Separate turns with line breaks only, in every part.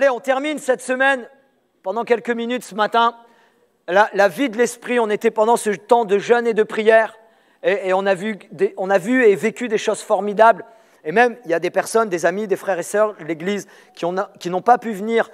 Allez, on termine cette semaine, pendant quelques minutes ce matin, la vie de l'esprit. On était pendant ce temps de jeûne et de prière et on a vu et vécu des choses formidables. Et même, il y a des personnes, des amis, des frères et sœurs de l'Église qui n'ont pas pu venir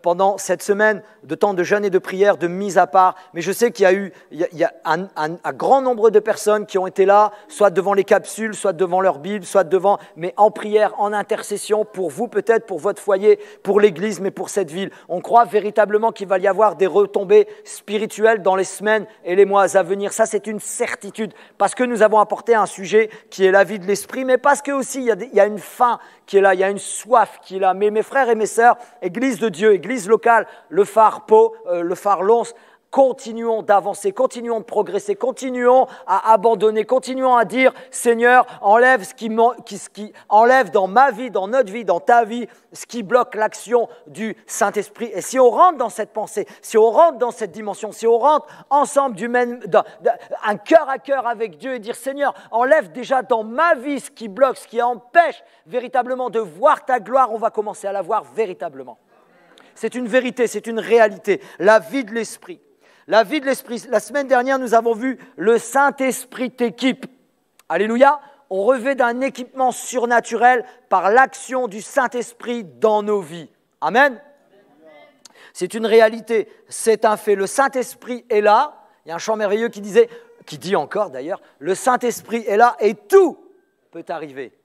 pendant cette semaine de temps de jeûne et de prière, de mise à part. Mais je sais qu'il y a un grand nombre de personnes qui ont été là, soit devant les capsules, soit devant leur Bible, soit devant, mais en prière, en intercession, pour vous peut-être, pour votre foyer, pour l'Église, mais pour cette ville. On croit véritablement qu'il va y avoir des retombées spirituelles dans les semaines et les mois à venir. Ça, c'est une certitude, parce que nous avons apporté un sujet qui est la vie de l'esprit, mais parce que aussi, il y a une faim qui est là, il y a une soif qui est là. Mais mes frères et mes sœurs, Église de Dieu, Église locale, le phare Pau, le phare Lons, continuons d'avancer, continuons de progresser, continuons à abandonner, continuons à dire Seigneur, enlève ce qui enlève dans ma vie, dans notre vie, dans ta vie, ce qui bloque l'action du Saint-Esprit. Et si on rentre dans cette pensée, si on rentre dans cette dimension, si on rentre ensemble un cœur à cœur avec Dieu et dire Seigneur, enlève déjà dans ma vie ce qui bloque, ce qui empêche véritablement de voir ta gloire, on va commencer à la voir véritablement. C'est une vérité, c'est une réalité, la vie de l'Esprit. La vie de l'Esprit. La semaine dernière, nous avons vu le Saint-Esprit t'équipe. Alléluia. On revêt d'un équipement surnaturel par l'action du Saint-Esprit dans nos vies. Amen. C'est une réalité, c'est un fait. Le Saint-Esprit est là. Il y a un chant merveilleux qui dit encore d'ailleurs, le Saint-Esprit est là et tout peut arriver.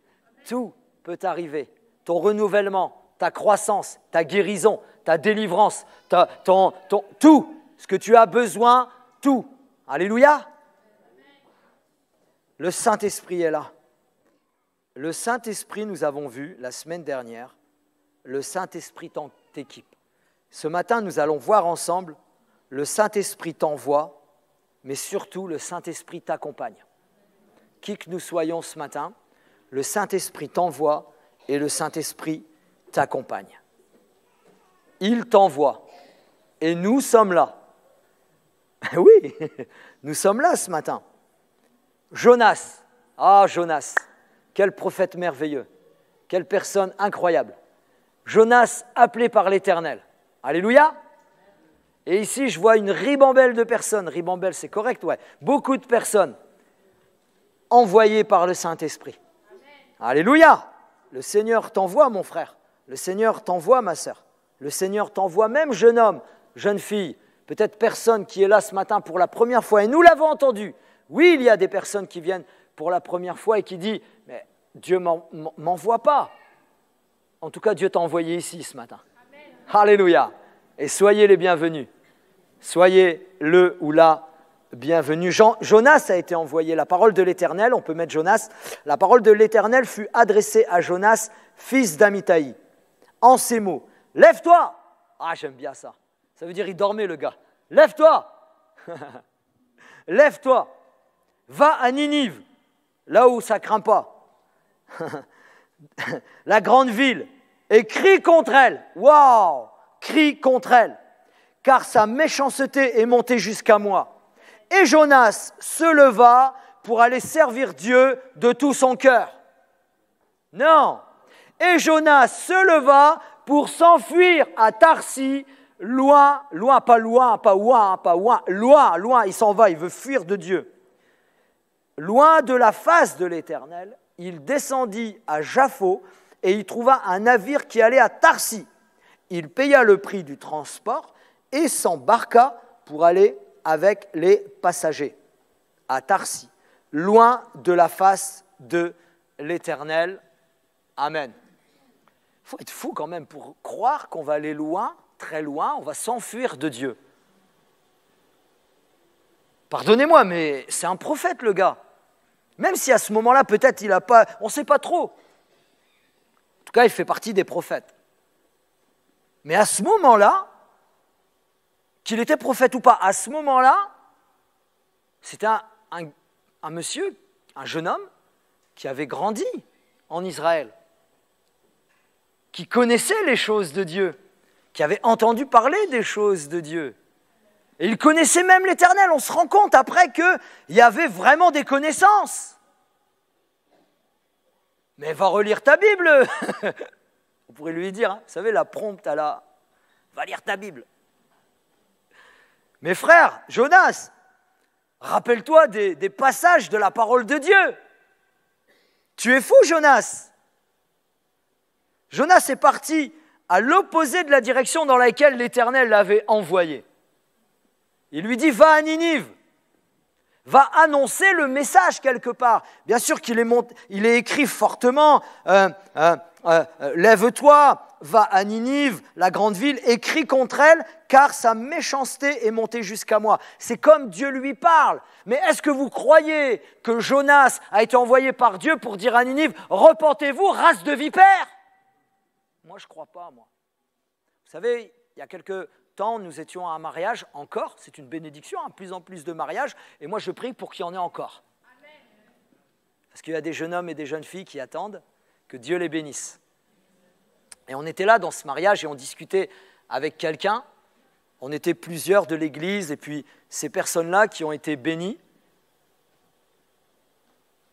Tout peut arriver. Ton renouvellement, ta croissance, ta guérison, ta délivrance, tout. Ce que tu as besoin, tout. Alléluia. Le Saint-Esprit est là. Le Saint-Esprit, nous avons vu la semaine dernière, le Saint-Esprit t'équipe. Ce matin, nous allons voir ensemble, le Saint-Esprit t'envoie, mais surtout le Saint-Esprit t'accompagne. Qui que nous soyons ce matin, le Saint-Esprit t'envoie et le Saint-Esprit t'accompagne. Il t'envoie et nous sommes là. Oui, nous sommes là ce matin. Jonas, Jonas, quel prophète merveilleux, quelle personne incroyable. Jonas appelé par l'Éternel. Alléluia. Et ici, je vois une ribambelle de personnes. Ribambelle, c'est correct, ouais. Beaucoup de personnes envoyées par le Saint-Esprit. Alléluia. Le Seigneur t'envoie, mon frère. Le Seigneur t'envoie, ma sœur. Le Seigneur t'envoie, même jeune homme, jeune fille. Peut-être personne qui est là ce matin pour la première fois, et nous l'avons entendu. Oui, il y a des personnes qui viennent pour la première fois et qui disent « Mais Dieu m'envoie pas ». En tout cas, Dieu t'a envoyé ici ce matin. Amen. Alléluia. Et soyez les bienvenus. Soyez le ou la bienvenue. Jonas a été envoyé. La parole de l'Éternel, on peut mettre Jonas. La parole de l'Éternel fut adressée à Jonas, fils d'Amittai. En ces mots, « Lève-toi !» Ah, j'aime bien ça. Ça veut dire il dormait le gars. Lève-toi. Lève-toi. Va à Ninive, là où ça ne craint pas. La grande ville. Et crie contre elle. Waouh. Crie contre elle. Car sa méchanceté est montée jusqu'à moi. Et Jonas se leva pour aller servir Dieu de tout son cœur. Non. Et Jonas se leva pour s'enfuir à Tarsis, loin, il s'en va, il veut fuir de Dieu. Loin de la face de l'Éternel, il descendit à Jaffo et il trouva un navire qui allait à Tarsis. Il paya le prix du transport et s'embarqua pour aller avec les passagers à Tarsis, loin de la face de l'Éternel. Amen. Il faut être fou quand même pour croire qu'on va aller loin, très loin, on va s'enfuir de Dieu. Pardonnez-moi, mais c'est un prophète le gars. Même si à ce moment-là, peut-être il n'a pas, on ne sait pas trop. En tout cas, il fait partie des prophètes. Mais à ce moment-là, qu'il était prophète ou pas, à ce moment-là, c'était un monsieur, un jeune homme, qui avait grandi en Israël, qui connaissait les choses de Dieu, qui avait entendu parler des choses de Dieu. Et il connaissait même l'Éternel. On se rend compte après qu'il y avait vraiment des connaissances. Mais va relire ta Bible. pourrait lui dire, hein, vous savez, la prompte à la « va lire ta Bible ». Mes frères, Jonas, rappelle-toi des passages de la parole de Dieu. Tu es fou, Jonas. Jonas est parti à l'opposé de la direction dans laquelle l'Éternel l'avait envoyé. Il lui dit, va à Ninive, va annoncer le message quelque part. Bien sûr qu'il est écrit fortement, lève-toi, va à Ninive, la grande ville, écris contre elle, car sa méchanceté est montée jusqu'à moi. C'est comme Dieu lui parle. Mais est-ce que vous croyez que Jonas a été envoyé par Dieu pour dire à Ninive, repentez-vous, race de vipères? Moi, je ne crois pas, moi. Vous savez, il y a quelques temps, nous étions à un mariage encore, c'est une bénédiction, de plus en plus de mariages, et moi, je prie pour qu'il y en ait encore. Parce qu'il y a des jeunes hommes et des jeunes filles qui attendent que Dieu les bénisse. Et on était là dans ce mariage et on discutait avec quelqu'un. On était plusieurs de l'église et puis ces personnes-là qui ont été bénies.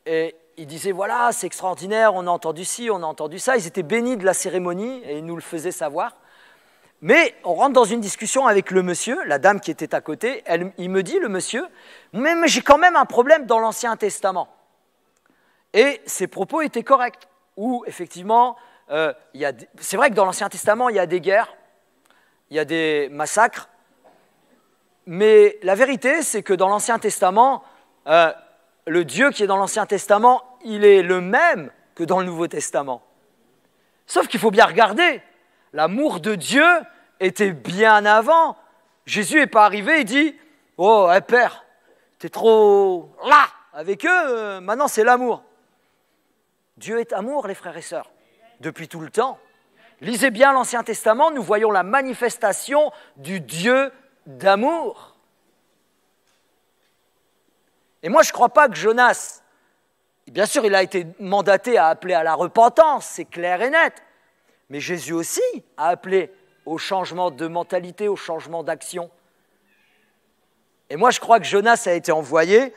Et ils disaient, voilà, c'est extraordinaire, on a entendu ci, on a entendu ça. Ils étaient bénis de la cérémonie et ils nous le faisaient savoir. Mais on rentre dans une discussion avec le monsieur, la dame qui était à côté. Il me dit, le monsieur, mais j'ai quand même un problème dans l'Ancien Testament. Et ses propos étaient corrects. Où effectivement, c'est vrai que dans l'Ancien Testament, il y a des guerres, il y a des massacres, mais la vérité, c'est que dans l'Ancien Testament, le Dieu qui est dans l'Ancien Testament, il est le même que dans le Nouveau Testament. Sauf qu'il faut bien regarder, l'amour de Dieu était bien avant. Jésus n'est pas arrivé et dit « Oh, Père, t'es trop là avec eux, maintenant c'est l'amour ». Dieu est amour, les frères et sœurs, depuis tout le temps. Lisez bien l'Ancien Testament, nous voyons la manifestation du Dieu d'amour. Et moi, je ne crois pas que Jonas, bien sûr, il a été mandaté à appeler à la repentance, c'est clair et net, mais Jésus aussi a appelé au changement de mentalité, au changement d'action. Et moi, je crois que Jonas a été envoyé.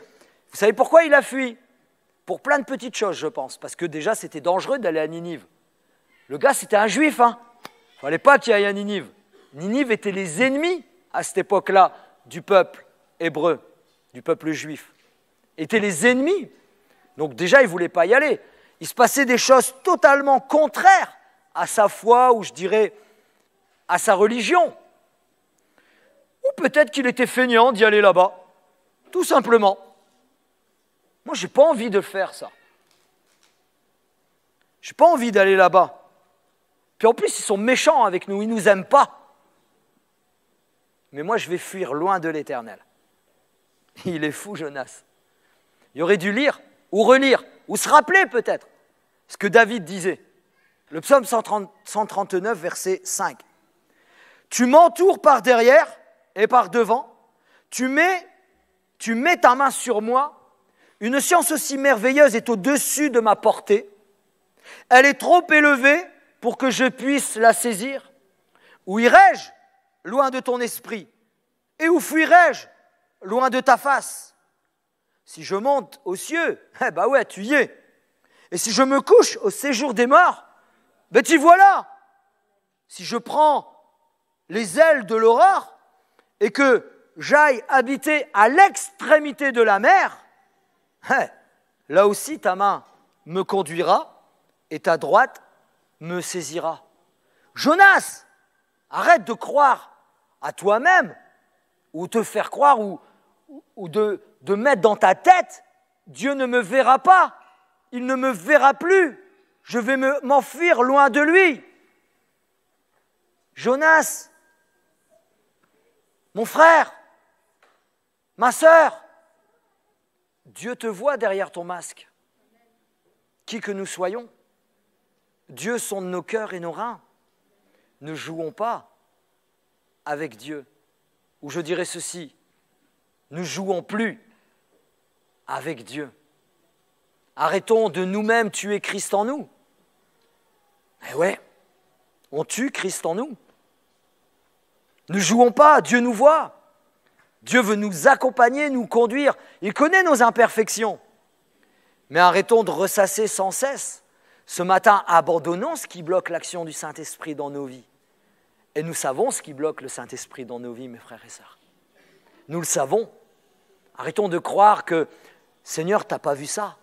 Vous savez pourquoi il a fui ? Pour plein de petites choses, je pense, parce que déjà, c'était dangereux d'aller à Ninive. Le gars, c'était un juif, hein. Il ne fallait pas qu'il aille à Ninive. Ninive était les ennemis, à cette époque-là, du peuple hébreu, du peuple juif. Étaient les ennemis. Donc déjà, il ne voulait pas y aller. Il se passait des choses totalement contraires à sa foi, ou je dirais, à sa religion. Ou peut-être qu'il était feignant d'y aller là-bas, tout simplement. Moi, je n'ai pas envie de faire ça. Je n'ai pas envie d'aller là-bas. Puis en plus, ils sont méchants avec nous, ils ne nous aiment pas. Mais moi, je vais fuir loin de l'Éternel. Il est fou, Jonas. Il aurait dû lire, ou relire, ou se rappeler peut-être ce que David disait. Le psaume 139, verset 5. « Tu m'entoures par derrière et par devant, tu mets ta main sur moi. Une science aussi merveilleuse est au-dessus de ma portée. Elle est trop élevée pour que je puisse la saisir. Où irai-je loin de ton esprit? Et où fuirai-je loin de ta face? Si je monte aux cieux, bah ouais, tu y es. Et si je me couche au séjour des morts, ben t'y voilà. Si je prends les ailes de l'aurore et que j'aille habiter à l'extrémité de la mer, là aussi ta main me conduira et ta droite me saisira. Jonas, arrête de croire à toi-même ou te faire croire ou de mettre dans ta tête, Dieu ne me verra pas, il ne me verra plus, je vais m'enfuir loin de lui. Jonas, mon frère, ma sœur, Dieu te voit derrière ton masque. Qui que nous soyons, Dieu sonde nos cœurs et nos reins. Ne jouons pas avec Dieu. Ou je dirais ceci, ne jouons plus avec Dieu. Arrêtons de nous-mêmes tuer Christ en nous. Eh ouais, on tue Christ en nous. Ne jouons pas, Dieu nous voit. Dieu veut nous accompagner, nous conduire. Il connaît nos imperfections. Mais arrêtons de ressasser sans cesse Ce matin, abandonnons ce qui bloque l'action du Saint-Esprit dans nos vies. Et nous savons ce qui bloque le Saint-Esprit dans nos vies, mes frères et sœurs. Nous le savons. Arrêtons de croire que « Seigneur, tu n'as pas vu ça.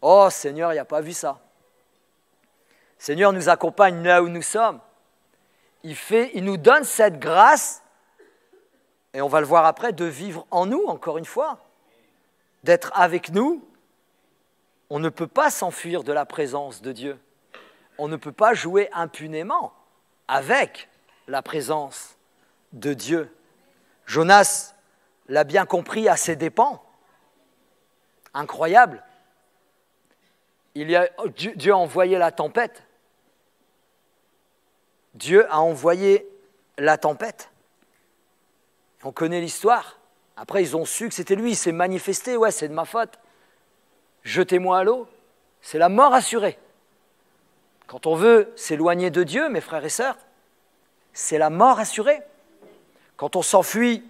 Oh, Seigneur, il n'y a pas vu ça. » Seigneur nous accompagne là où nous sommes. Il nous donne cette grâce, et on va le voir après, de vivre en nous, encore une fois, d'être avec nous. On ne peut pas s'enfuir de la présence de Dieu. On ne peut pas jouer impunément avec la présence de Dieu. Jonas l'a bien compris à ses dépens. Incroyable. Dieu a envoyé la tempête. Dieu a envoyé la tempête. On connaît l'histoire. Après, ils ont su que c'était lui. Il s'est manifesté. Ouais, c'est de ma faute. Jetez-moi à l'eau. C'est la mort assurée. Quand on veut s'éloigner de Dieu, mes frères et sœurs, c'est la mort assurée. Quand on s'enfuit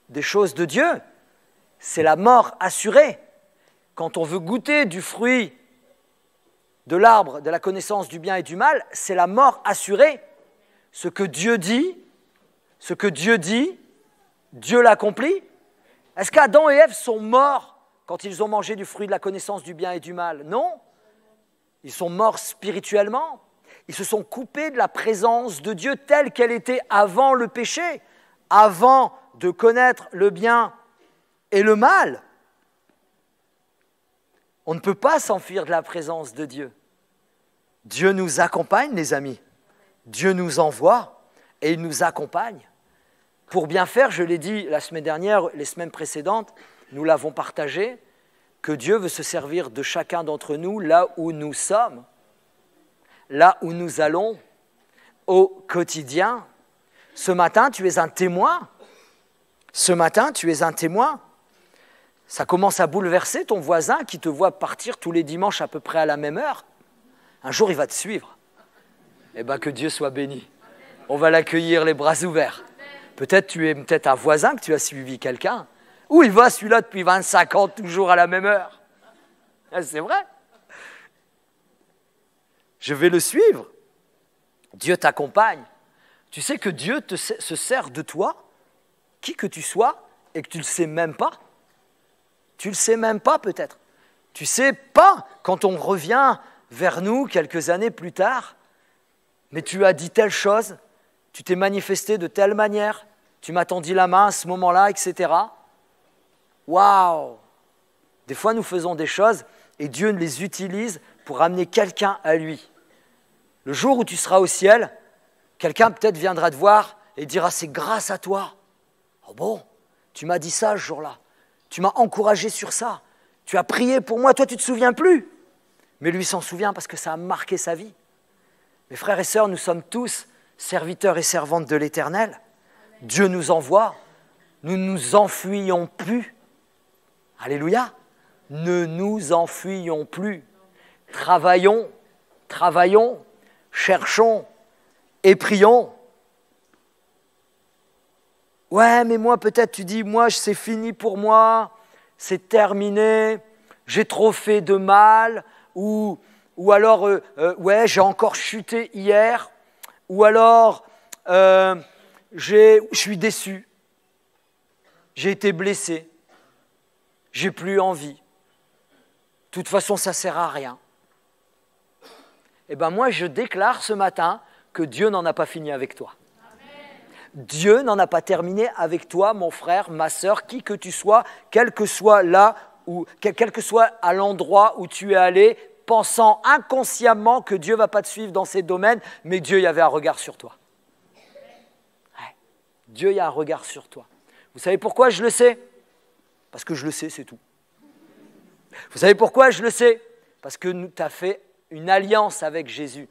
des choses de Dieu, c'est la mort assurée. Quand on veut goûter du fruit de l'arbre de la connaissance du bien et du mal, c'est la mort assurée. Ce que Dieu dit, Dieu l'accomplit. Est-ce qu'Adam et Ève sont morts quand ils ont mangé du fruit de la connaissance du bien et du mal? Non. Ils sont morts spirituellement. Ils se sont coupés de la présence de Dieu telle qu'elle était avant le péché, avant de connaître le bien et le mal. On ne peut pas s'enfuir de la présence de Dieu. Dieu nous accompagne, les amis. Dieu nous envoie et il nous accompagne. Pour bien faire, je l'ai dit la semaine dernière, les semaines précédentes, nous l'avons partagé, que Dieu veut se servir de chacun d'entre nous là où nous sommes, là où nous allons, au quotidien. Ce matin, tu es un témoin. Ce matin, tu es un témoin. Ça commence à bouleverser ton voisin qui te voit partir tous les dimanches à peu près à la même heure. Un jour, il va te suivre. Eh bien, que Dieu soit béni. On va l'accueillir les bras ouverts. Peut-être tu es peut-être un voisin que tu as suivi quelqu'un. Où il va celui-là depuis 25 ans, toujours à la même heure? C'est vrai. Je vais le suivre. Dieu t'accompagne. Tu sais que Dieu se sert de toi, qui que tu sois, et que tu ne le sais même pas. Tu ne le sais même pas peut-être. Tu ne sais pas quand on revient vers nous quelques années plus tard, mais tu as dit telle chose, tu t'es manifesté de telle manière, tu m'as tendu la main à ce moment-là, etc. Waouh! Des fois, nous faisons des choses et Dieu les utilise pour amener quelqu'un à lui. Le jour où tu seras au ciel, quelqu'un peut-être viendra te voir et dira « c'est grâce à toi ». Oh bon, tu m'as dit ça ce jour-là, tu m'as encouragé sur ça, tu as prié pour moi, toi tu ne te souviens plus. Mais lui s'en souvient parce que ça a marqué sa vie. Mes frères et sœurs, nous sommes tous serviteurs et servantes de l'Éternel. Dieu nous envoie, nous ne nous enfuyons plus. Alléluia. Ne nous enfuyons plus. Travaillons, cherchons et prions. Ouais, mais moi peut-être tu dis, moi c'est fini pour moi, c'est terminé, j'ai trop fait de mal, ou alors, ouais, j'ai encore chuté hier, ou alors, je suis déçu, j'ai été blessé, j'ai plus envie, de toute façon ça ne sert à rien. Eh bien moi je déclare ce matin que Dieu n'en a pas fini avec toi. Dieu n'en a pas terminé avec toi, mon frère, ma sœur, qui que tu sois, quel que soit là, ou quel que soit à l'endroit où tu es allé, pensant inconsciemment que Dieu ne va pas te suivre dans ces domaines, mais Dieu y avait un regard sur toi. Ouais. Dieu y a un regard sur toi. Vous savez pourquoi je le sais? Parce que je le sais, c'est tout. Vous savez pourquoi je le sais? Parce que tu as fait une alliance avec Jésus.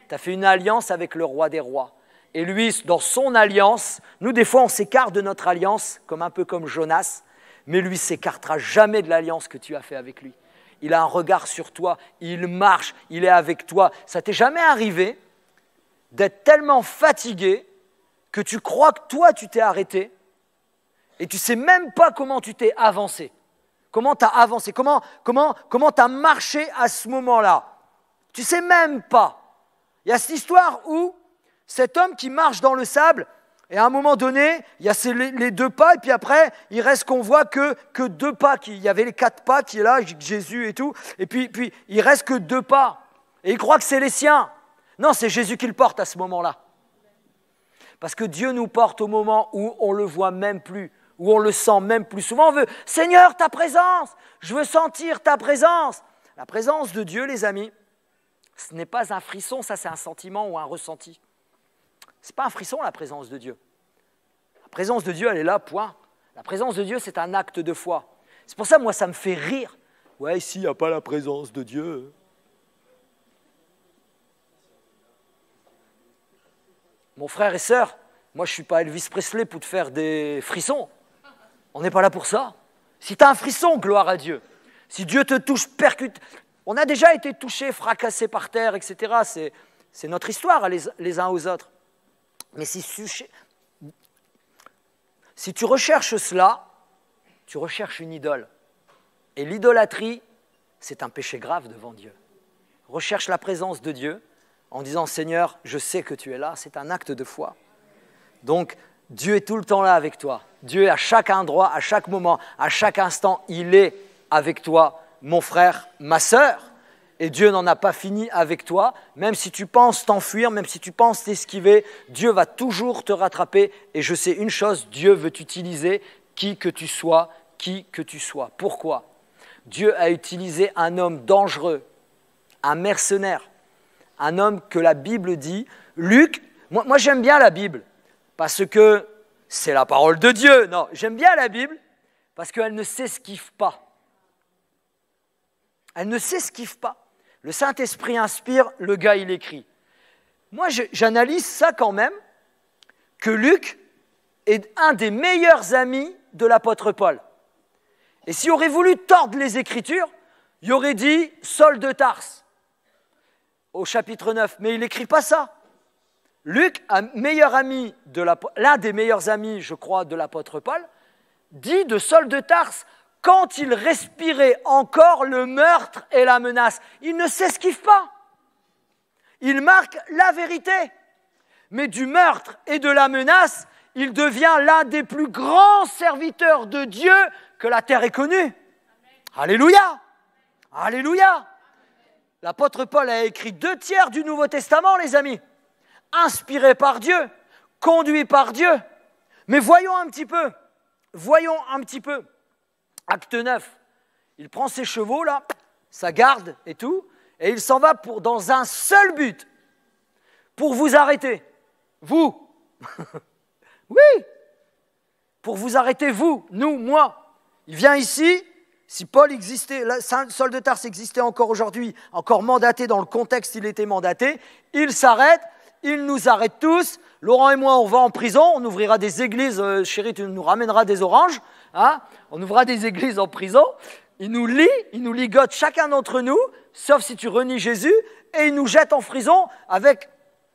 Tu as fait une alliance avec le roi des rois. Et lui, dans son alliance, nous des fois on s'écarte de notre alliance, un peu comme Jonas, mais lui s'écartera jamais de l'alliance que tu as fait avec lui. Il a un regard sur toi, il marche, il est avec toi. Ça t'est jamais arrivé d'être tellement fatigué que tu crois que toi tu t'es arrêté et tu ne sais même pas comment tu t'es avancé. Comment tu as avancé, comment tu as marché à ce moment-là. Tu ne sais même pas. Il y a cette histoire où cet homme qui marche dans le sable, et à un moment donné, il y a les 2 pas, et puis après, il reste qu'on voit que 2 pas. Il y avait les 4 pas qui est là, Jésus et tout, et puis il reste que 2 pas. Et il croit que c'est les siens. Non, c'est Jésus qui le porte à ce moment-là. Parce que Dieu nous porte au moment où on ne le voit même plus, où on le sent même plus. Souvent on veut, Seigneur, ta présence, je veux sentir ta présence. La présence de Dieu, les amis, ce n'est pas un frisson, ça c'est un sentiment ou un ressenti. Ce n'est pas un frisson, la présence de Dieu. La présence de Dieu, elle est là, point. La présence de Dieu, c'est un acte de foi. C'est pour ça, moi, ça me fait rire. Ouais, ici, il n'y a pas la présence de Dieu. Mon frère et sœur, moi, je ne suis pas Elvis Presley pour te faire des frissons. On n'est pas là pour ça. Si tu as un frisson, gloire à Dieu. Si Dieu te touche, percute. On a déjà été touchés, fracassés par terre, etc. C'est notre histoire, les uns aux autres. Mais si tu recherches cela, tu recherches une idole. Et l'idolâtrie, c'est un péché grave devant Dieu. Recherche la présence de Dieu en disant « Seigneur, je sais que tu es là », c'est un acte de foi. Donc, Dieu est tout le temps là avec toi. Dieu est à chaque endroit, à chaque moment, à chaque instant, il est avec toi, mon frère, ma sœur. Et Dieu n'en a pas fini avec toi. Même si tu penses t'enfuir, même si tu penses t'esquiver, Dieu va toujours te rattraper. Et je sais une chose, Dieu veut t'utiliser qui que tu sois. Pourquoi ? Dieu a utilisé un homme dangereux, un mercenaire, un homme que la Bible dit. Luc, moi j'aime bien la Bible parce que c'est la parole de Dieu. Non, j'aime bien la Bible parce qu'elle ne s'esquive pas. Elle ne s'esquive pas. Le Saint-Esprit inspire, le gars il écrit. Moi j'analyse ça quand même, que Luc est un des meilleurs amis de l'apôtre Paul. Et s'il aurait voulu tordre les Écritures, il aurait dit Saul de Tarse au chapitre 9. Mais il n'écrit pas ça. Luc, l'un des meilleurs amis, je crois, de l'apôtre Paul, dit de Saul de Tarse, quand il respirait encore le meurtre et la menace. Il ne s'esquive pas. Il marque la vérité. Mais du meurtre et de la menace, il devient l'un des plus grands serviteurs de Dieu que la terre ait connu. Amen. Alléluia! Alléluia! L'apôtre Paul a écrit 2/3 du Nouveau Testament, les amis. Inspiré par Dieu, conduit par Dieu. Mais voyons un petit peu. Acte 9, il prend ses chevaux, là, sa garde et tout, et il s'en va dans un seul but, pour vous arrêter. Vous. Oui. Pour vous arrêter, vous, nous, moi. Il vient ici, si Paul existait, Saul de Tarse existait encore aujourd'hui, encore mandaté dans le contexte, il était mandaté, il s'arrête, il nous arrête tous. Laurent et moi, on va en prison, on ouvrira des églises, chérie, tu nous ramèneras des oranges, hein, on ouvrira des églises en prison, il nous ligote chacun d'entre nous, sauf si tu renies Jésus, et il nous jette en prison avec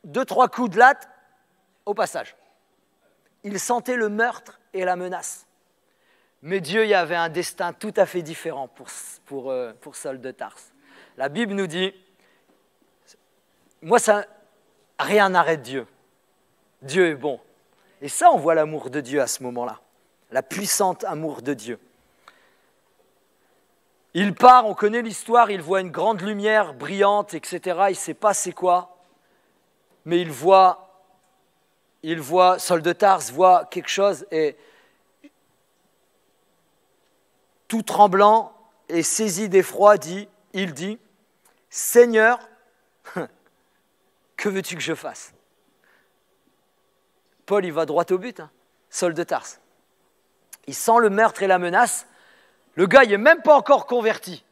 2-3 coups de latte au passage. Il sentait le meurtre et la menace. Mais Dieu y avait un destin tout à fait différent pour Saul de Tarse. La Bible nous dit, rien n'arrête Dieu. Dieu est bon. Et ça, on voit l'amour de Dieu à ce moment-là. La puissante amour de Dieu. Il part, on connaît l'histoire, il voit une grande lumière brillante, etc. Il ne sait pas c'est quoi. Mais il voit, Saul de Tarse voit quelque chose et tout tremblant et saisi d'effroi, il dit, Seigneur, que veux-tu que je fasse ? Paul, il va droit au but, Saul de Tarse. Il sent le meurtre et la menace. Le gars, il n'est même pas encore converti.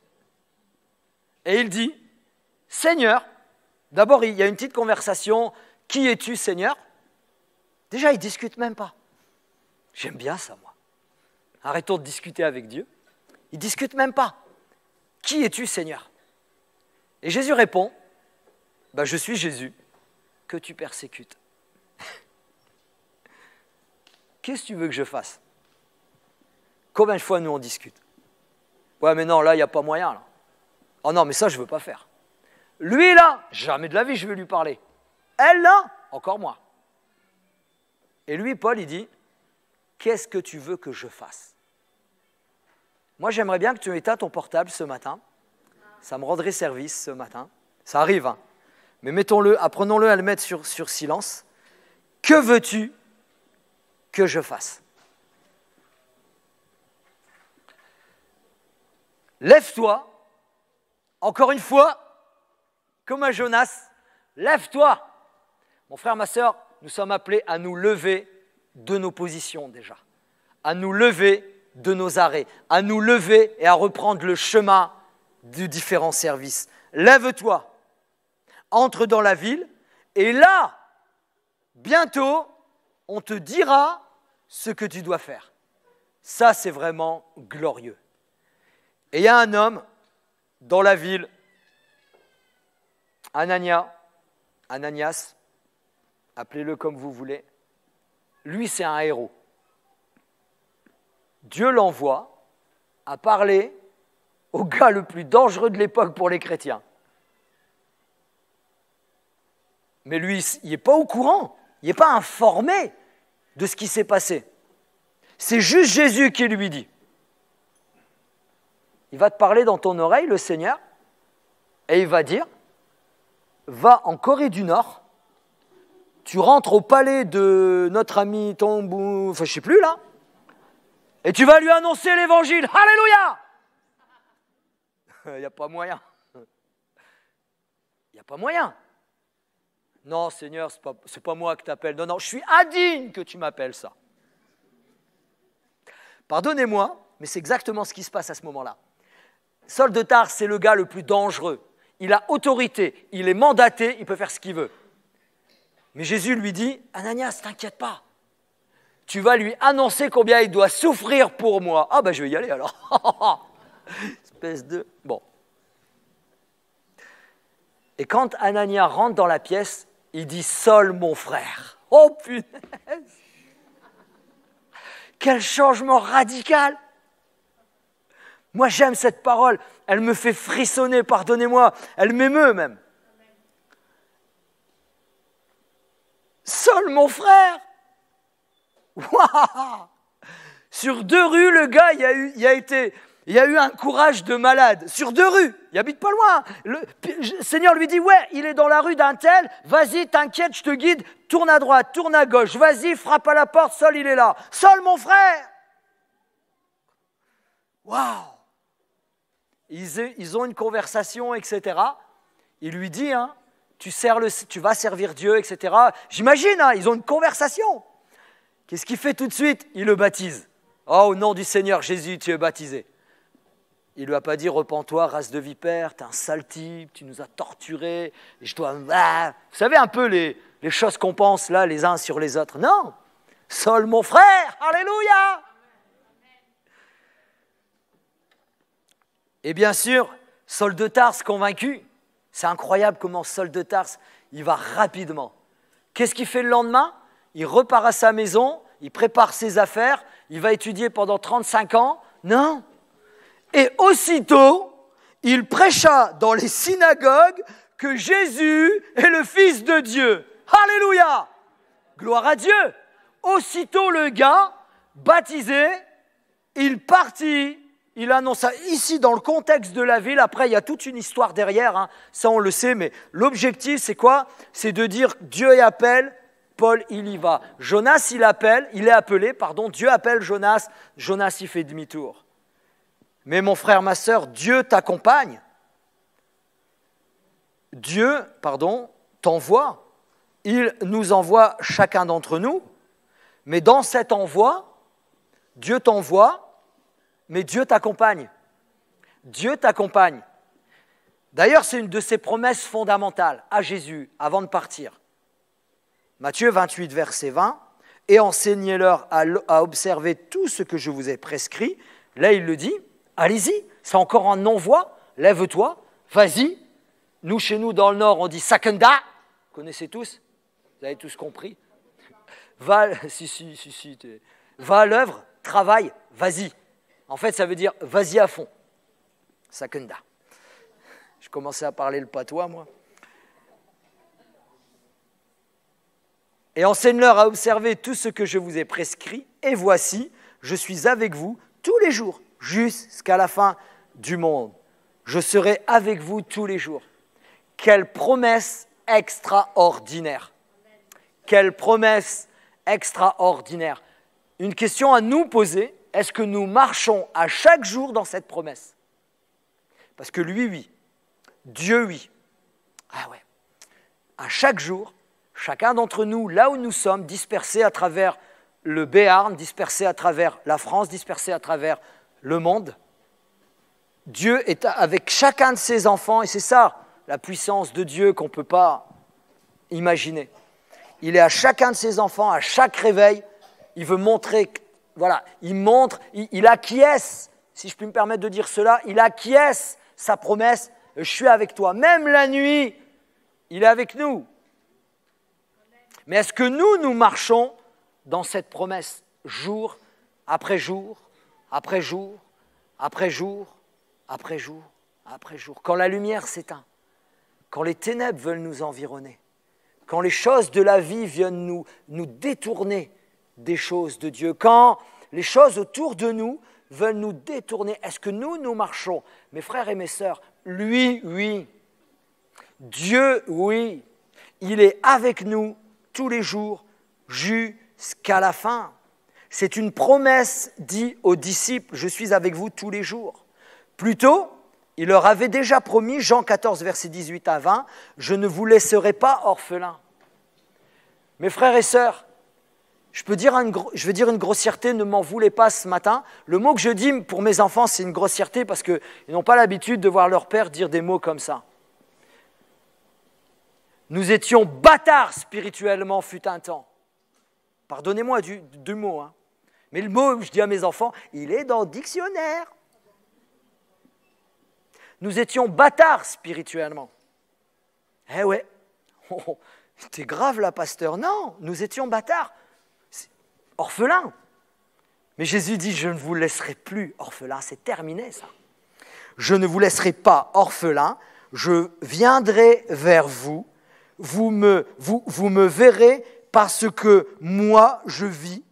Et il dit, Seigneur, d'abord, il y a une petite conversation. Qui es-tu, Seigneur ? Déjà, il ne discute même pas. J'aime bien ça, moi. Arrêtons de discuter avec Dieu. Il ne discute même pas. Qui es-tu, Seigneur ? Et Jésus répond, je suis Jésus, que tu persécutes. Qu'est-ce que tu veux que je fasse ? Combien de fois nous on discute ? Ouais, mais non, là, il n'y a pas moyen. Là. Oh non, mais ça, je ne veux pas faire. Lui là, jamais de la vie je vais lui parler. Elle là, encore moins. Et lui, Paul, il dit, qu'est-ce que tu veux que je fasse? Moi, j'aimerais bien que tu éteignes ton portable ce matin. Ça me rendrait service ce matin. Ça arrive, hein. Mais mettons-le, apprenons-le à le mettre sur silence. Que veux-tu que je fasse? Lève-toi, encore une fois, comme à Jonas, lève-toi. Mon frère, ma sœur, nous sommes appelés à nous lever de nos positions déjà, à nous lever de nos arrêts, à nous lever et à reprendre le chemin de différents services. Lève-toi, entre dans la ville et là, bientôt, on te dira ce que tu dois faire. Ça, c'est vraiment glorieux. Et il y a un homme dans la ville, Ananias, appelez-le comme vous voulez. Lui, c'est un héros. Dieu l'envoie à parler au gars le plus dangereux de l'époque pour les chrétiens. Mais lui, il n'est pas au courant, il n'est pas informé de ce qui s'est passé. C'est juste Jésus qui lui dit. Il va te parler dans ton oreille, le Seigneur, et il va dire, va en Corée du Nord, tu rentres au palais de notre ami Tombou, enfin je ne sais plus là, et tu vas lui annoncer l'évangile. Alléluia! Il n'y a pas moyen. Il n'y a pas moyen. Non, Seigneur, ce n'est pas moi que tu appelles. Non, je suis indigne que tu m'appelles ça. Pardonnez-moi, mais c'est exactement ce qui se passe à ce moment-là. Saul de Tarse, c'est le gars le plus dangereux. Il a autorité, il est mandaté, il peut faire ce qu'il veut. Mais Jésus lui dit, Ananias, t'inquiète pas. Tu vas lui annoncer combien il doit souffrir pour moi. Ah ben je vais y aller alors. Espèce de... Bon. Et quand Ananias rentre dans la pièce, il dit, Saul, mon frère. Oh punaise! Quel changement radical! Moi, j'aime cette parole. Elle me fait frissonner, pardonnez-moi. Elle m'émeut même. Saul, mon frère! Waouh! Sur 2 rues, le gars, il y a eu un courage de malade. Sur 2 rues, il habite pas loin. Le Seigneur lui dit, ouais, il est dans la rue d'un tel. Vas-y, t'inquiète, je te guide. Tourne à droite, tourne à gauche. Vas-y, frappe à la porte. Saul, il est là. Saul, mon frère! Waouh! Ils ont une conversation, etc. Il lui dit, hein, tu vas servir Dieu, etc. J'imagine, hein, ils ont une conversation. Qu'est-ce qu'il fait tout de suite? Il le baptise. Oh, au nom du Seigneur Jésus, tu es baptisé. Il ne lui a pas dit, repens-toi, race de vipère, t'es un sale type, tu nous as torturés, et je dois... Ah. Vous savez un peu les choses qu'on pense là, les uns sur les autres. Non, Saul, mon frère, alléluia. Et bien sûr, Saul de Tarse convaincu, c'est incroyable comment Saul de Tarse, il va rapidement. Qu'est-ce qu'il fait le lendemain? Il repart à sa maison, il prépare ses affaires, il va étudier pendant 35 ans. Non. Et aussitôt, il prêcha dans les synagogues que Jésus est le Fils de Dieu. Alléluia! Gloire à Dieu! Aussitôt le gars, baptisé, il partit. Il annonça ici dans le contexte de la ville, après il y a toute une histoire derrière, hein, ça on le sait, mais l'objectif c'est quoi? C'est de dire Dieu y appelle, Paul il y va. Jonas il est appelé, Dieu appelle Jonas, Jonas il fait demi-tour. Mais mon frère, ma sœur, Dieu t'accompagne. Dieu, t'envoie. Il nous envoie chacun d'entre nous, mais dans cet envoi, Dieu t'envoie, mais Dieu t'accompagne. Dieu t'accompagne. D'ailleurs, c'est une de ses promesses fondamentales à Jésus avant de partir. Matthieu 28, verset 20, « Et enseignez-leur à observer tout ce que je vous ai prescrit. » Là, il le dit, allez-y, c'est encore un envoi, lève-toi, vas-y. Nous, chez nous, dans le Nord, on dit « Sakenda », vous connaissez tous? Vous avez tous compris? Va à l'œuvre, travaille, vas-y. En fait, ça veut dire « vas-y à fond ». Sakenda. Je commençais à parler le patois, moi. Et enseigne-leur à observer tout ce que je vous ai prescrit. Et voici, je suis avec vous tous les jours, jusqu'à la fin du monde. Je serai avec vous tous les jours. Quelle promesse extraordinaire. Quelle promesse extraordinaire. Une question à nous poser, est-ce que nous marchons à chaque jour dans cette promesse? Parce que lui, oui. Dieu, oui. Ah ouais. À chaque jour, chacun d'entre nous, là où nous sommes, dispersés à travers le Béarn, dispersés à travers la France, dispersés à travers le monde, Dieu est avec chacun de ses enfants, et c'est ça, la puissance de Dieu qu'on ne peut pas imaginer. Il est à chacun de ses enfants, à chaque réveil, il veut montrer, voilà, il montre, il acquiesce, si je puis me permettre de dire cela, il acquiesce sa promesse, je suis avec toi. Même la nuit, il est avec nous. Mais est-ce que nous marchons dans cette promesse, jour après jour, après jour, après jour, après jour, après jour, quand la lumière s'éteint, quand les ténèbres veulent nous environner, quand les choses de la vie viennent nous détourner des choses de Dieu, quand les choses autour de nous veulent nous détourner, est-ce que nous marchons? Mes frères et mes sœurs, lui, oui. Dieu, oui. Il est avec nous tous les jours jusqu'à la fin. C'est une promesse dite aux disciples, je suis avec vous tous les jours. Plus tôt, il leur avait déjà promis, Jean 14, versets 18 à 20, je ne vous laisserai pas orphelins. Mes frères et sœurs, je veux dire une grossièreté, ne m'en voulez pas ce matin. Le mot que je dis pour mes enfants, c'est une grossièreté parce qu'ils n'ont pas l'habitude de voir leur père dire des mots comme ça. Nous étions bâtards spirituellement fut un temps. Pardonnez-moi du mot, hein. Mais le mot que je dis à mes enfants, il est dans le dictionnaire. Nous étions bâtards spirituellement. Eh ouais, t'es grave là, pasteur. Non, nous étions bâtards. Orphelins. Mais Jésus dit, je ne vous laisserai plus orphelins. C'est terminé ça. Je ne vous laisserai pas orphelins. Je viendrai vers vous. Vous me verrez parce que moi, je vis.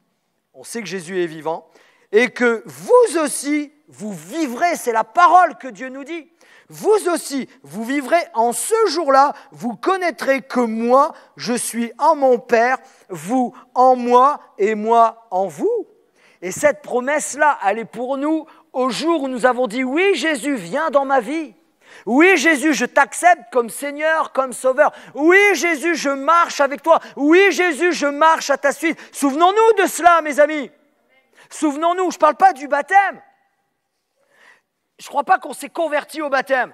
On sait que Jésus est vivant. Et que vous aussi, vous vivrez. C'est la parole que Dieu nous dit. Vous aussi, vous vivrez en ce jour-là, vous connaîtrez que moi, je suis en mon Père, vous en moi et moi en vous. Et cette promesse-là, elle est pour nous au jour où nous avons dit « Oui, Jésus, viens dans ma vie. Oui, Jésus, je t'accepte comme Seigneur, comme Sauveur. Oui, Jésus, je marche avec toi. Oui, Jésus, je marche à ta suite. » Souvenons-nous de cela, mes amis. Souvenons-nous, je ne parle pas du baptême. Je ne crois pas qu'on s'est converti au baptême.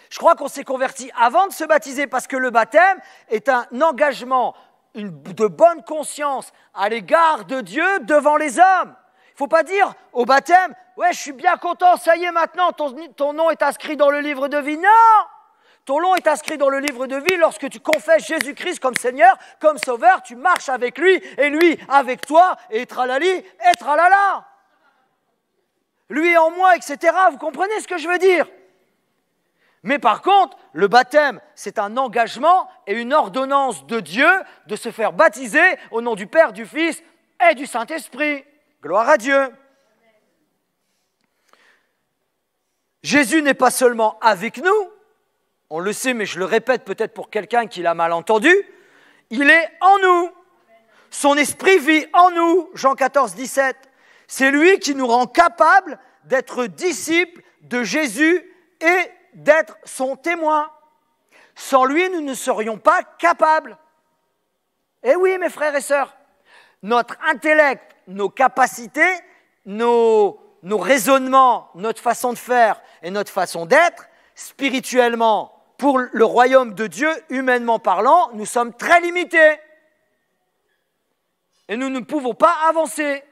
Je crois qu'on s'est converti avant de se baptiser parce que le baptême est un engagement de bonne conscience à l'égard de Dieu devant les hommes. Il ne faut pas dire au baptême, ouais, je suis bien content, ça y est maintenant, ton nom est inscrit dans le livre de vie. Non! Ton nom est inscrit dans le livre de vie lorsque tu confesses Jésus-Christ comme Seigneur, comme Sauveur, tu marches avec lui et lui avec toi et tralali et tralala. Lui en moi, etc. Vous comprenez ce que je veux dire? Mais par contre, le baptême, c'est un engagement et une ordonnance de Dieu de se faire baptiser au nom du Père, du Fils et du Saint-Esprit. Gloire à Dieu. Jésus n'est pas seulement avec nous, on le sait, mais je le répète peut-être pour quelqu'un qui l'a mal entendu, il est en nous. Son esprit vit en nous, Jean 14, 17. C'est lui qui nous rend capables d'être disciples de Jésus et d'être son témoin. Sans lui, nous ne serions pas capables. Eh oui, mes frères et sœurs, notre intellect, nos capacités, nos raisonnements, notre façon de faire et notre façon d'être, spirituellement, pour le royaume de Dieu, humainement parlant, nous sommes très limités. Et nous ne pouvons pas avancer.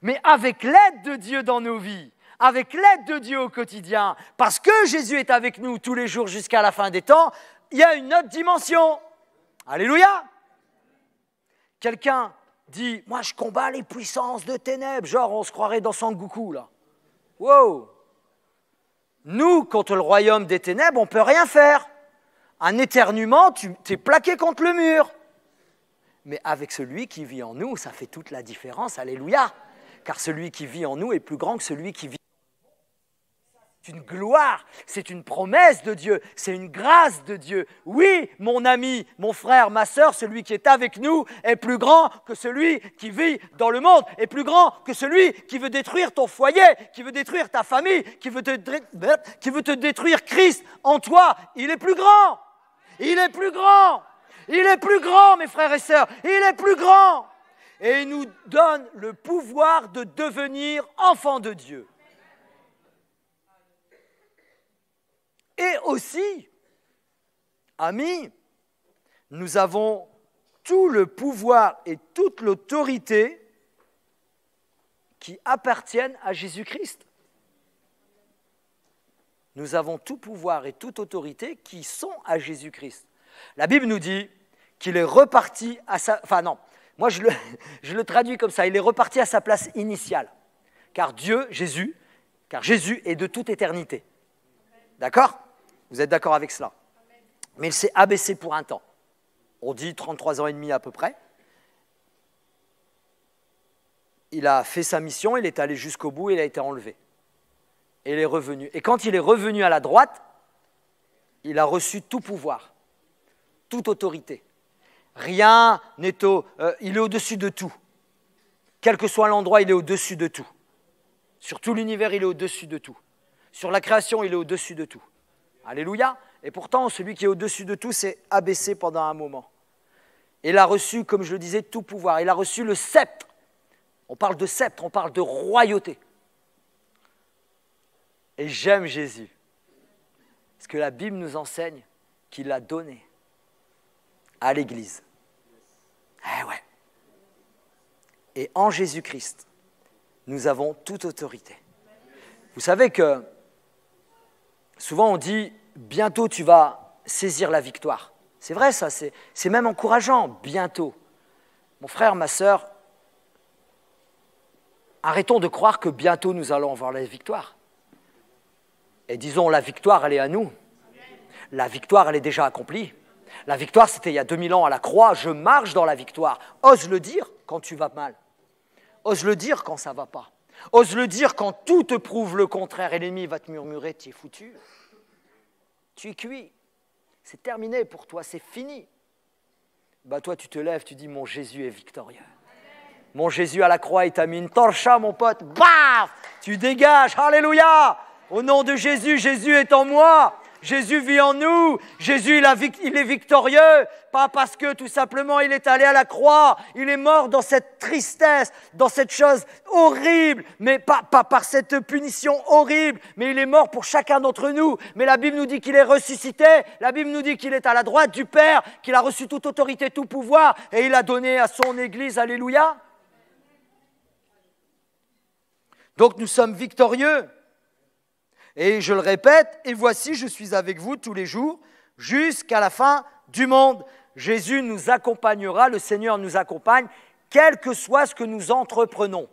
Mais avec l'aide de Dieu dans nos vies, avec l'aide de Dieu au quotidien, parce que Jésus est avec nous tous les jours jusqu'à la fin des temps, il y a une autre dimension. Alléluia! Quelqu'un dit, moi je combats les puissances de ténèbres, genre on se croirait dans Sangoku là. Wow! Nous, contre le royaume des ténèbres, on ne peut rien faire. Un éternuement, tu es plaqué contre le mur. Mais avec celui qui vit en nous, ça fait toute la différence. Alléluia. Car celui qui vit en nous est plus grand que celui qui vit. C'est une gloire, c'est une promesse de Dieu, c'est une grâce de Dieu. Oui, mon ami, mon frère, ma sœur, celui qui est avec nous est plus grand que celui qui vit dans le monde, est plus grand que celui qui veut détruire ton foyer, qui veut détruire ta famille, qui veut te détruire Christ en toi. Il est plus grand, il est plus grand, il est plus grand, mes frères et sœurs, il est plus grand. Et il nous donne le pouvoir de devenir enfants de Dieu. Et aussi, amis, nous avons tout le pouvoir et toute l'autorité qui appartiennent à Jésus-Christ. Nous avons tout pouvoir et toute autorité qui sont à Jésus-Christ. La Bible nous dit qu'il est reparti à sa... Enfin non, moi je le traduis comme ça, il est reparti à sa place initiale. Car Jésus est de toute éternité. D'accord ? Vous êtes d'accord avec cela? Mais il s'est abaissé pour un temps. On dit 33 ans et demi à peu près. Il a fait sa mission, il est allé jusqu'au bout, il a été enlevé. Et il est revenu. Et quand il est revenu à la droite, il a reçu tout pouvoir, toute autorité. Rien n'est il est au-dessus de tout. Quel que soit l'endroit, il est au-dessus de tout. Sur tout l'univers, il est au-dessus de tout. Sur la création, il est au-dessus de tout. Alléluia. Et pourtant, celui qui est au-dessus de tout s'est abaissé pendant un moment. Et il a reçu, comme je le disais, tout pouvoir. Il a reçu le sceptre. On parle de sceptre, on parle de royauté. Et j'aime Jésus. Parce que la Bible nous enseigne qu'il l'a donné à l'Église. Eh ouais. Et en Jésus-Christ, nous avons toute autorité. Vous savez que souvent on dit « bientôt tu vas saisir la victoire ». C'est vrai ça, c'est même encourageant, bientôt. Mon frère, ma sœur, arrêtons de croire que bientôt nous allons avoir la victoire. Et disons, la victoire, elle est à nous. La victoire, elle est déjà accomplie. La victoire, c'était il y a 2000 ans à la croix. Je marche dans la victoire. Ose le dire quand tu vas mal. Ose le dire quand ça ne va pas. Ose le dire quand tout te prouve le contraire et l'ennemi va te murmurer, tu es foutu. Tu es cuit. C'est terminé pour toi, c'est fini. Bah toi, tu te lèves, tu dis, mon Jésus est victorieux. Mon Jésus à la croix, il t'a mis une torcha, mon pote. Bam! Tu dégages, alléluia! Au nom de Jésus, Jésus est en moi. Jésus vit en nous. Jésus, il est victorieux. Pas parce que tout simplement il est allé à la croix. Il est mort dans cette tristesse, dans cette chose horrible. Mais pas par cette punition horrible. Mais il est mort pour chacun d'entre nous. Mais la Bible nous dit qu'il est ressuscité. La Bible nous dit qu'il est à la droite du Père, qu'il a reçu toute autorité, tout pouvoir. Et il a donné à son Église. Alléluia. Donc nous sommes victorieux. Et je le répète, et voici, je suis avec vous tous les jours jusqu'à la fin du monde. Jésus nous accompagnera, le Seigneur nous accompagne, quel que soit ce que nous entreprenons.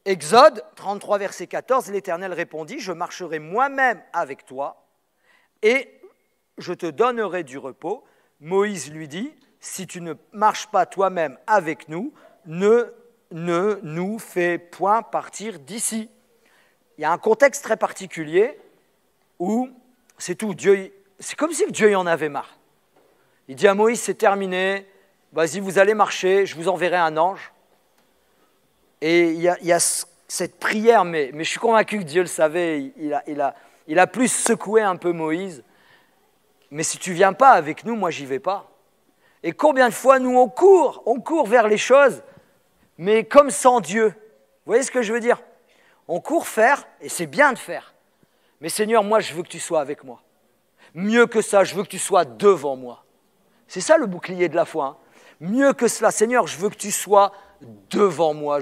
Exode 33, verset 14, l'Éternel répondit, « Je marcherai moi-même avec toi et je te donnerai du repos. » Moïse lui dit, « Si tu ne marches pas toi-même avec nous, ne nous fais point partir d'ici. » Il y a un contexte très particulier où c'est tout. C'est comme si Dieu en avait marre. Il dit à Moïse, c'est terminé, vas-y, vous allez marcher, je vous enverrai un ange. Et il y a cette prière, mais je suis convaincu que Dieu le savait, il a plus secoué un peu Moïse. Mais si tu ne viens pas avec nous, moi, j'y vais pas. Et combien de fois, nous, on court vers les choses, mais comme sans Dieu. Vous voyez ce que je veux dire ? On court faire, et c'est bien de faire. Mais Seigneur, moi, je veux que tu sois avec moi. Mieux que ça, je veux que tu sois devant moi. C'est ça le bouclier de la foi. Hein. Mieux que cela, Seigneur, je veux que tu sois devant moi.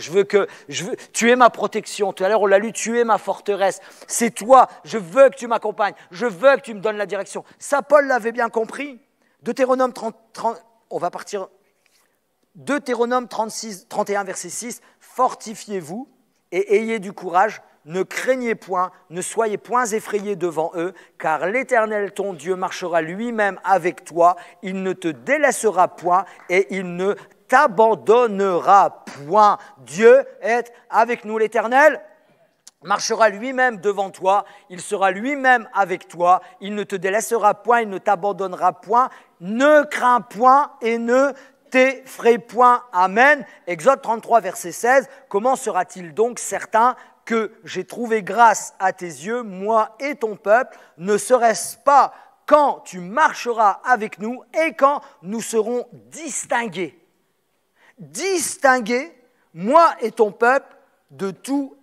Tu es ma protection. Tout à l'heure, on l'a lu, tu es ma forteresse. C'est toi, je veux que tu m'accompagnes. Je veux que tu me donnes la direction. Ça, Paul l'avait bien compris. Deutéronome 30, on va partir. Deutéronome 31, verset 6. Fortifiez-vous et ayez du courage, ne craignez point, ne soyez point effrayés devant eux, car l'Éternel ton Dieu marchera lui-même avec toi, il ne te délaissera point et il ne t'abandonnera point. Dieu est avec nous, l'Éternel marchera lui-même devant toi, il sera lui-même avec toi, il ne te délaissera point, il ne t'abandonnera point, ne crains point et ne t'effraie point. Amen. Exode 33, verset 16, comment sera-t-il donc certain que j'ai trouvé grâce à tes yeux, moi et ton peuple, ne serait-ce pas quand tu marcheras avec nous et quand nous serons distingués, moi et ton peuple, de tous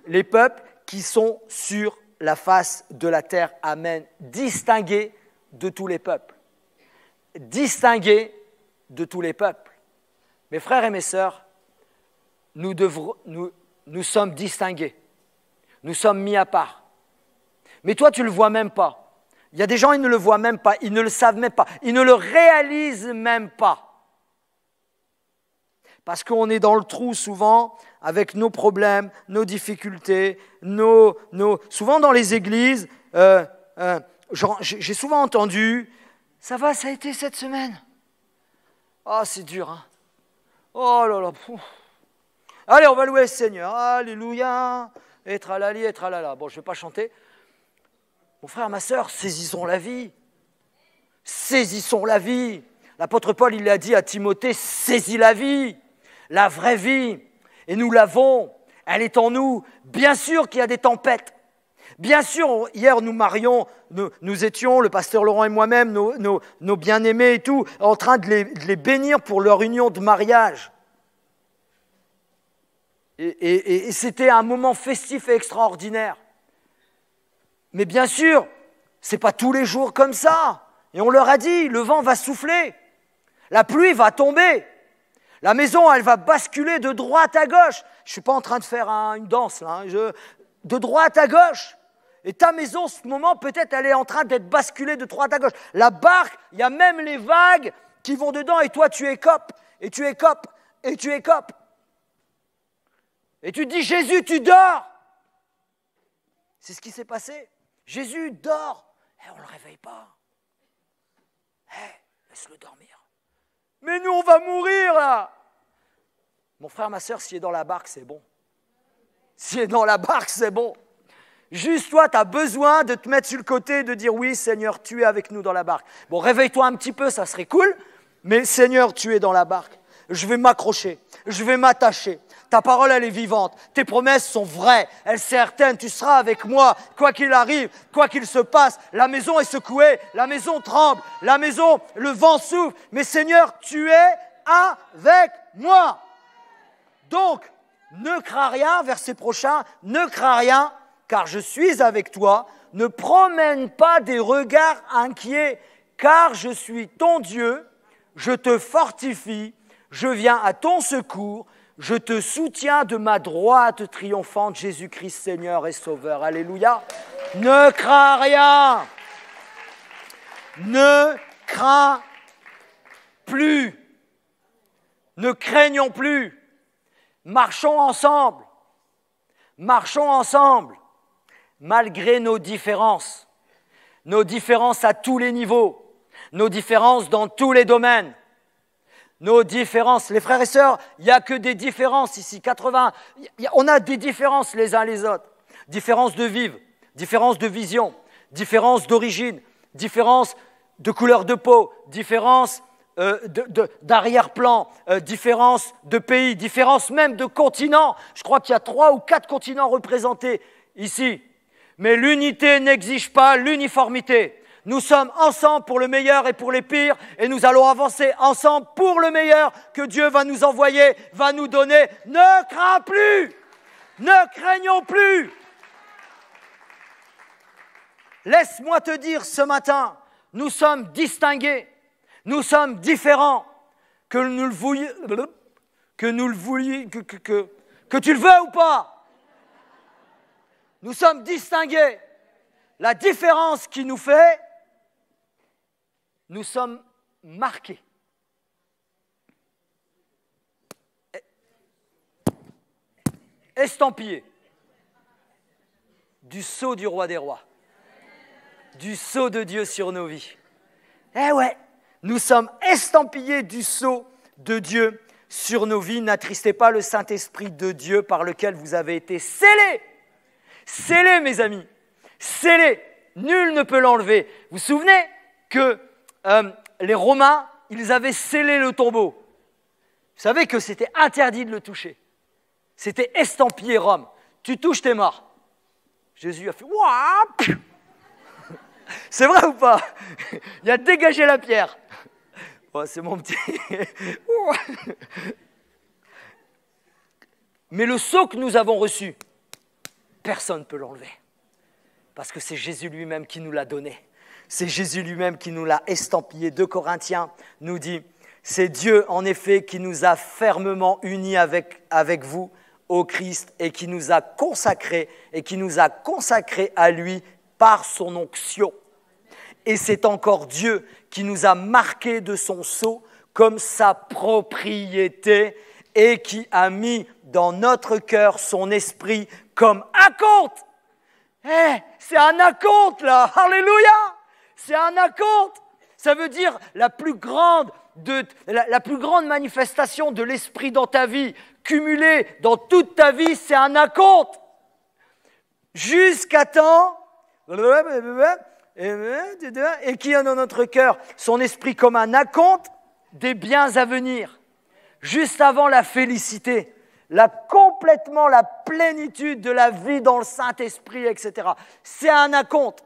les peuples qui sont sur la face de la terre. Amen. Distingués de tous les peuples. Distingués de tous les peuples. Mes frères et mes sœurs, nous sommes distingués. Nous sommes mis à part. Mais toi, tu ne le vois même pas. Il y a des gens, ils ne le voient même pas, ils ne le savent même pas, ils ne le réalisent même pas. Parce qu'on est dans le trou souvent avec nos problèmes, nos difficultés, souvent dans les églises, j'ai souvent entendu « Ça va, ça a été cette semaine ?» Ah, c'est dur, hein. Oh là là. Allez, on va louer le Seigneur. Alléluia. Et tralali, et tralala. Bon, je ne vais pas chanter. Mon frère, ma sœur, saisissons la vie. Saisissons la vie. L'apôtre Paul, il a dit à Timothée, saisis la vie. La vraie vie, et nous l'avons, elle est en nous. Bien sûr qu'il y a des tempêtes. Bien sûr, hier nous étions, le pasteur Laurent et moi-même, nos bien-aimés et tout, en train de les bénir pour leur union de mariage. Et c'était un moment festif et extraordinaire. Mais bien sûr, ce n'est pas tous les jours comme ça. Et on leur a dit, le vent va souffler, la pluie va tomber. La maison, elle va basculer de droite à gauche. Je ne suis pas en train de faire une danse, là, de droite à gauche. Et ta maison, en ce moment, peut-être, elle est en train d'être basculée de droite à gauche. La barque, il y a même les vagues qui vont dedans, et toi, tu écopes, et tu écopes, et tu écopes. Et tu te dis, Jésus, tu dors. C'est ce qui s'est passé. Jésus dort. Et on ne le réveille pas. Laisse-le dormir. Mais nous, on va mourir, là. Mon frère, ma sœur, s'il est dans la barque, c'est bon. S'il est dans la barque, c'est bon. Juste toi, tu as besoin de te mettre sur le côté et de dire, oui, Seigneur, tu es avec nous dans la barque. Bon, réveille-toi un petit peu, ça serait cool, mais Seigneur, tu es dans la barque. Je vais m'accrocher, je vais m'attacher. Ta parole, elle est vivante. Tes promesses sont vraies, elles sont certaines. Tu seras avec moi, quoi qu'il arrive, quoi qu'il se passe. La maison est secouée, la maison tremble, la maison, le vent souffle. Mais Seigneur, tu es avec moi. Donc, ne crains rien, verset prochain, ne crains rien, car je suis avec toi. Ne promène pas des regards inquiets, car je suis ton Dieu. Je te fortifie, je viens à ton secours. Je te soutiens de ma droite triomphante, Jésus-Christ, Seigneur et Sauveur. Alléluia. Ne crains rien. Ne crains plus. Ne craignons plus. Marchons ensemble. Marchons ensemble. Malgré nos différences à tous les niveaux, nos différences dans tous les domaines. Nos différences, les frères et sœurs, il n'y a que des différences ici, 80, on a des différences les uns les autres. Différences de vivre, différences de vision, différences d'origine, différences de couleur de peau, différences d'arrière-plan, différences de pays, différences même de continents. Je crois qu'il y a 3 ou 4 continents représentés ici. Mais l'unité n'exige pas l'uniformité. Nous sommes ensemble pour le meilleur et pour les pires et nous allons avancer ensemble pour le meilleur que Dieu va nous envoyer, va nous donner. Ne crains plus, ne craignons plus. Laisse-moi te dire ce matin, nous sommes distingués, nous sommes différents, que tu le veux ou pas. Nous sommes distingués. La différence qui nous fait, nous sommes marqués. Estampillés. du sceau du roi des rois, du sceau de Dieu sur nos vies. Eh ouais, nous sommes estampillés du sceau de Dieu sur nos vies. N'attristez pas le Saint-Esprit de Dieu par lequel vous avez été scellés. Scellés, mes amis, scellés. Nul ne peut l'enlever. Vous vous souvenez que les Romains, ils avaient scellé le tombeau. Vous savez que c'était interdit de le toucher. C'était estampillé Rome. Tu touches, t'es mort. Jésus a fait « Ouah !» C'est vrai ou pas? Il a dégagé la pierre. Oh, c'est mon petit... Mais le sceau que nous avons reçu, personne ne peut l'enlever. Parce que c'est Jésus lui-même qui nous l'a donné. C'est Jésus lui-même qui nous l'a estampillé. 2 Corinthiens nous dit, c'est Dieu en effet qui nous a fermement unis avec vous au Christ et qui nous a consacrés à lui par son onction. Et c'est encore Dieu qui nous a marqués de son sceau comme sa propriété et qui a mis dans notre cœur son esprit comme acompte. C'est un acompte là, alléluia. C'est un acompte. Ça veut dire la plus grande manifestation de l'esprit dans ta vie, cumulée dans toute ta vie, c'est un acompte. Jusqu'à temps, et qui a dans notre cœur son esprit comme un acompte des biens à venir, juste avant la félicité, complètement la plénitude de la vie dans le Saint-Esprit, etc. C'est un acompte.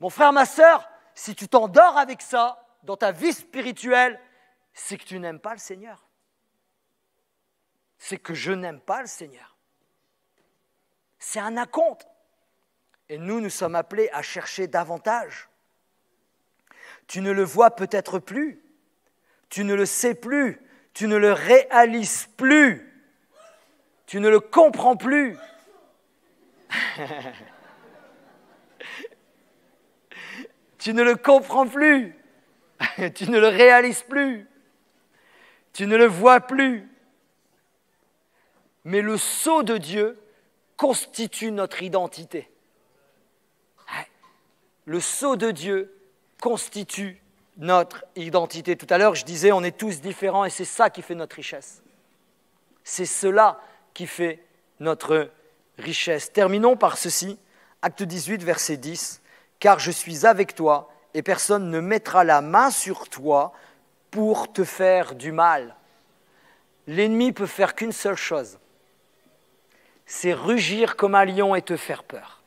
Mon frère, ma sœur, si tu t'endors avec ça dans ta vie spirituelle, c'est que tu n'aimes pas le Seigneur. C'est que je n'aime pas le Seigneur. C'est un acompte. Et nous sommes appelés à chercher davantage. Tu ne le vois peut-être plus, tu ne le sais plus, tu ne le réalises plus, tu ne le comprends plus. Tu ne le comprends plus, tu ne le réalises plus, tu ne le vois plus. Mais le sceau de Dieu constitue notre identité. Le sceau de Dieu constitue notre identité. Tout à l'heure, je disais, on est tous différents et c'est ça qui fait notre richesse. C'est cela qui fait notre richesse. Terminons par ceci, Acte 18, verset 10. « Car je suis avec toi et personne ne mettra la main sur toi pour te faire du mal. » L'ennemi peut faire qu'une seule chose, c'est rugir comme un lion et te faire peur.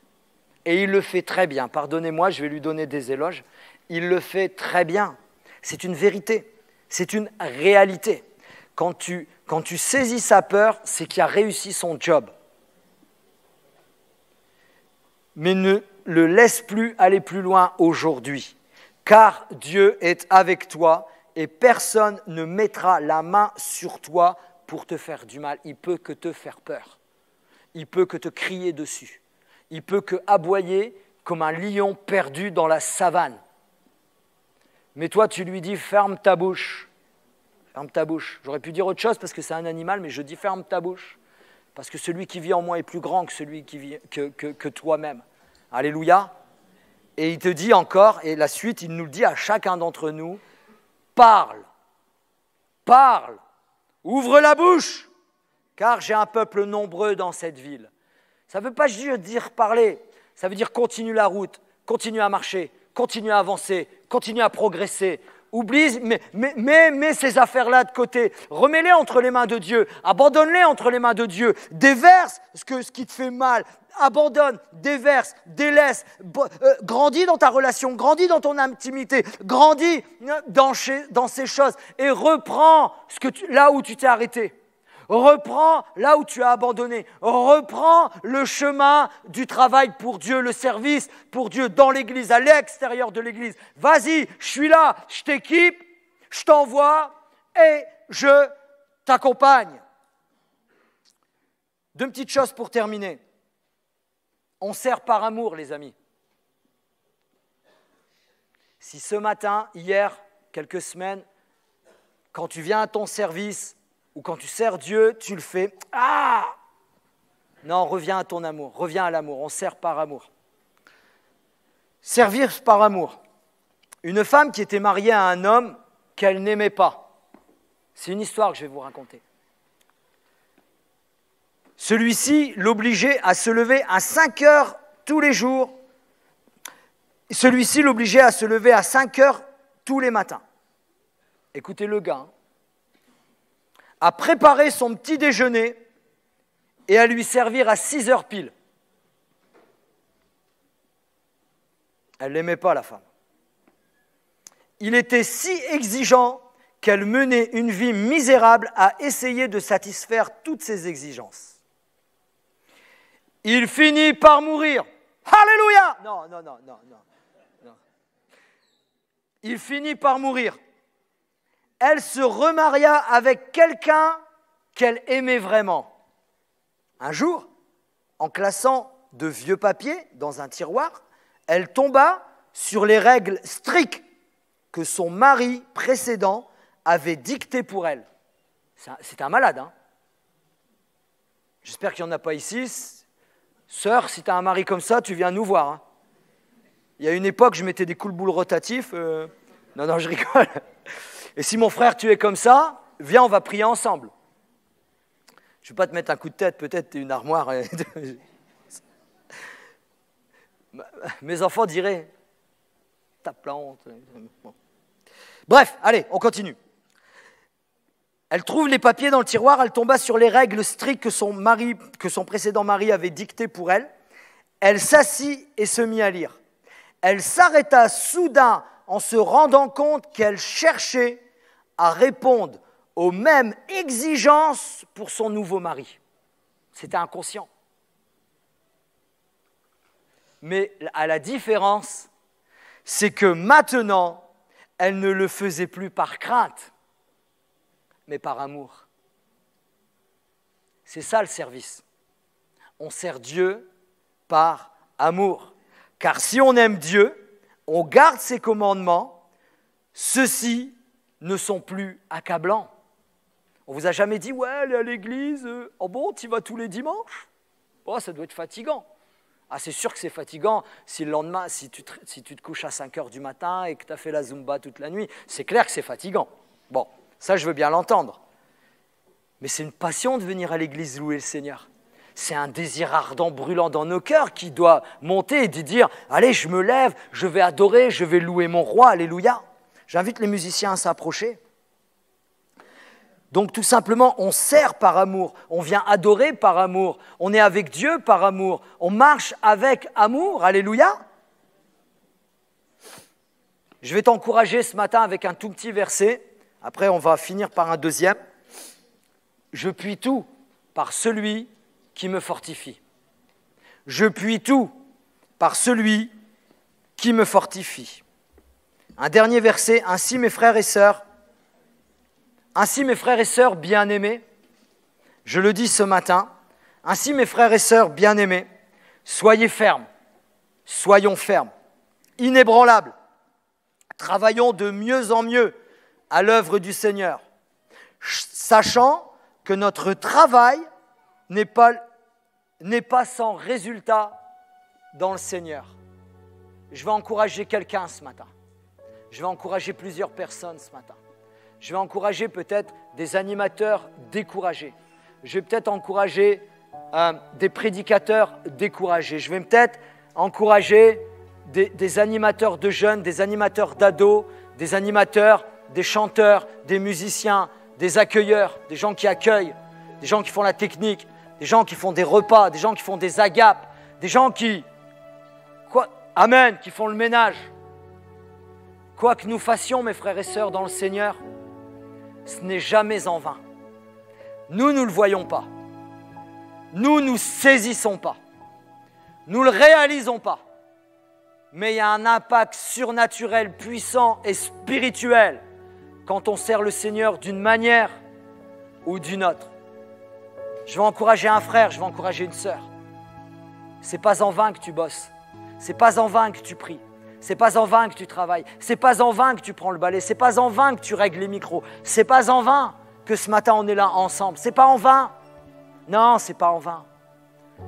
Et il le fait très bien. Pardonnez-moi, je vais lui donner des éloges. Il le fait très bien. C'est une vérité. C'est une réalité. Quand tu saisis sa peur, c'est qu'il a réussi son job. Mais ne le laisse plus aller plus loin aujourd'hui. Car Dieu est avec toi et personne ne mettra la main sur toi pour te faire du mal. Il peut que te faire peur. Il peut que te crier dessus. Il peut que aboyer comme un lion perdu dans la savane. Mais toi, tu lui dis « ferme ta bouche ». Ferme ta bouche. J'aurais pu dire autre chose parce que c'est un animal, mais je dis « ferme ta bouche ». Parce que celui qui vit en moi est plus grand que celui qui vit que toi-même. Alléluia. Et il te dit encore, et la suite, il nous le dit à chacun d'entre nous, « parle, parle, ouvre la bouche, car j'ai un peuple nombreux dans cette ville. » Ça ne veut pas juste dire parler, ça veut dire continue la route, continue à marcher, continue à avancer, continue à progresser. Oublie, mets ces affaires-là de côté, remets-les entre les mains de Dieu, abandonne-les entre les mains de Dieu, déverse ce qui te fait mal, abandonne, déverse, délaisse, grandis dans ta relation, grandis dans ton intimité, grandis dans ces choses et reprends là où tu t'es arrêté. Reprends là où tu as abandonné. Reprends le chemin du travail pour Dieu, le service pour Dieu dans l'église, à l'extérieur de l'église. Vas-y, je suis là, je t'équipe, je t'envoie et je t'accompagne. 2 petites choses pour terminer. On sert par amour, les amis. Si ce matin, hier, quelques semaines, quand tu viens à ton service, ou quand tu sers Dieu, tu le fais « Ah !» Non, reviens à ton amour, reviens à l'amour, on sert par amour. Servir par amour. Une femme qui était mariée à un homme qu'elle n'aimait pas. C'est une histoire que je vais vous raconter. Celui-ci l'obligeait à se lever à 5 heures tous les jours. Celui-ci l'obligeait à se lever à 5 heures tous les matins. Écoutez le gars. À préparer son petit déjeuner et à lui servir à 6 heures pile. Elle ne l'aimait pas, la femme. Il était si exigeant qu'elle menait une vie misérable à essayer de satisfaire toutes ses exigences. Il finit par mourir. Alléluia! Non. Il finit par mourir. Elle se remaria avec quelqu'un qu'elle aimait vraiment. Un jour, en classant de vieux papiers dans un tiroir, elle tomba sur les règles strictes que son mari précédent avait dictées pour elle. C'est un malade, hein? J'espère qu'il n'y en a pas ici. Sœur, si tu as un mari comme ça, tu viens nous voir. Hein. Il y a une époque, je mettais des coule-boules rotatifs. Non, je rigole. Et si mon frère, tu es comme ça, viens, on va prier ensemble. Je ne vais pas te mettre un coup de tête, peut-être tu es une armoire. Mes enfants diraient, ta plante. Bon. Bref, allez, on continue. Elle trouve les papiers dans le tiroir, elle tomba sur les règles strictes que son précédent mari avait dictées pour elle. Elle s'assit et se mit à lire. Elle s'arrêta soudain en se rendant compte qu'elle cherchait à répondre aux mêmes exigences pour son nouveau mari. C'était inconscient. Mais à la différence, c'est que maintenant, elle ne le faisait plus par crainte, mais par amour. C'est ça le service. On sert Dieu par amour. Car si on aime Dieu, on garde ses commandements, ceux-ci ne sont plus accablants. On vous a jamais dit, ouais, aller à l'église, oh bon, tu y vas tous les dimanches? Oh, ça doit être fatigant. Ah, c'est sûr que c'est fatigant si le lendemain, si tu te couches à 5 heures du matin et que tu as fait la Zumba toute la nuit, c'est clair que c'est fatigant. Bon, ça je veux bien l'entendre. Mais c'est une passion de venir à l'église louer le Seigneur. C'est un désir ardent, brûlant dans nos cœurs qui doit monter et de dire, allez, je me lève, je vais adorer, je vais louer mon roi, alléluia. J'invite les musiciens à s'approcher. Donc tout simplement, on sert par amour, on vient adorer par amour, on est avec Dieu par amour, on marche avec amour, alléluia. Je vais t'encourager ce matin avec un tout petit verset, après on va finir par un deuxième. Je puis tout par celui qui me fortifie. Je puis tout par celui qui me fortifie. Un dernier verset, ainsi mes frères et sœurs bien-aimés, je le dis ce matin, ainsi mes frères et sœurs bien-aimés, soyez fermes, soyons fermes, inébranlables, travaillons de mieux en mieux à l'œuvre du Seigneur, sachant que notre travail n'est pas sans résultat dans le Seigneur. Je vais encourager quelqu'un ce matin. Je vais encourager plusieurs personnes ce matin. Je vais encourager peut-être des animateurs découragés. Je vais peut-être encourager des prédicateurs découragés. Je vais peut-être encourager des animateurs de jeunes, des animateurs d'ados, des animateurs, des chanteurs, des musiciens, des accueilleurs, des gens qui accueillent, des gens qui font la technique, des gens qui font des repas, des gens qui font des agapes, des gens qui font le ménage. Quoi que nous fassions, mes frères et sœurs, dans le Seigneur, ce n'est jamais en vain. Nous ne le voyons pas. Nous ne saisissons pas. Nous ne le réalisons pas. Mais il y a un impact surnaturel, puissant et spirituel quand on sert le Seigneur d'une manière ou d'une autre. Je vais encourager un frère, je vais encourager une sœur. Ce n'est pas en vain que tu bosses. Ce n'est pas en vain que tu pries. C'est pas en vain que tu travailles. C'est pas en vain que tu prends le balai. C'est pas en vain que tu règles les micros. C'est pas en vain que ce matin on est là ensemble. C'est pas en vain. Non, c'est pas en vain.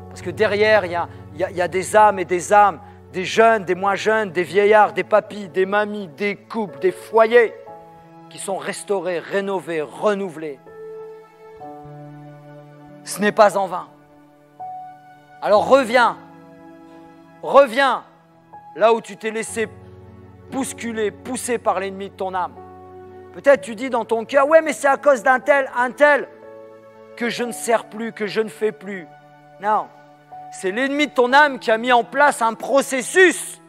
Parce que derrière, il y a des âmes et des âmes, des jeunes, des moins jeunes, des vieillards, des papis, des mamies, des couples, des foyers qui sont restaurés, rénovés, renouvelés. Ce n'est pas en vain. Alors reviens là où tu t'es laissé bousculer, poussé par l'ennemi de ton âme. Peut-être tu dis dans ton cœur, ouais mais c'est à cause d'un tel, que je ne sers plus, que je ne fais plus. Non, c'est l'ennemi de ton âme qui a mis en place un processus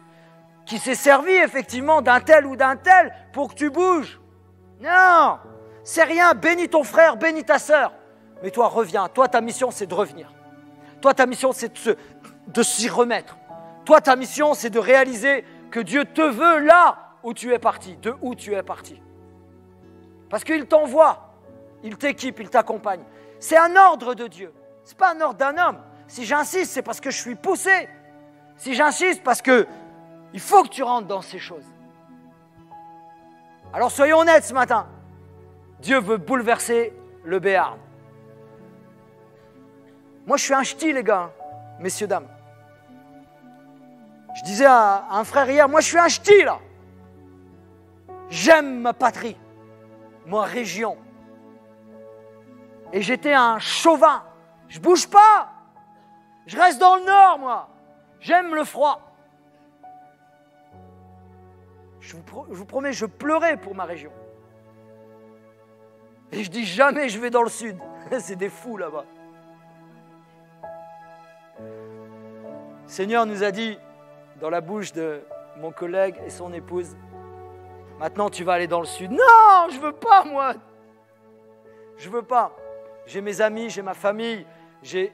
qui s'est servi effectivement d'un tel ou d'un tel pour que tu bouges. Non, c'est rien, bénis ton frère, bénis ta sœur. Mais toi, reviens. Toi, ta mission, c'est de revenir. Toi, ta mission, c'est de s'y remettre. Toi, ta mission, c'est de réaliser que Dieu te veut là où tu es parti, de où tu es parti. Parce qu'il t'envoie, il t'équipe, il t'accompagne. C'est un ordre de Dieu. Ce n'est pas un ordre d'un homme. Si j'insiste, c'est parce que je suis poussé. Si j'insiste, parce que il faut que tu rentres dans ces choses. Alors soyons honnêtes ce matin. Dieu veut bouleverser le Béarn. Moi, je suis un ch'ti, les gars, messieurs, dames. Je disais à un frère hier, moi, je suis un ch'ti, là. J'aime ma patrie, ma région. Et j'étais un chauvin. Je bouge pas. Je reste dans le nord, moi. J'aime le froid. Je vous promets, je pleurais pour ma région. Et je dis jamais je vais dans le sud. C'est des fous là-bas. Le Seigneur nous a dit, dans la bouche de mon collègue et son épouse, maintenant tu vas aller dans le sud. Non, je veux pas moi. Je veux pas. J'ai mes amis, j'ai ma famille, j'ai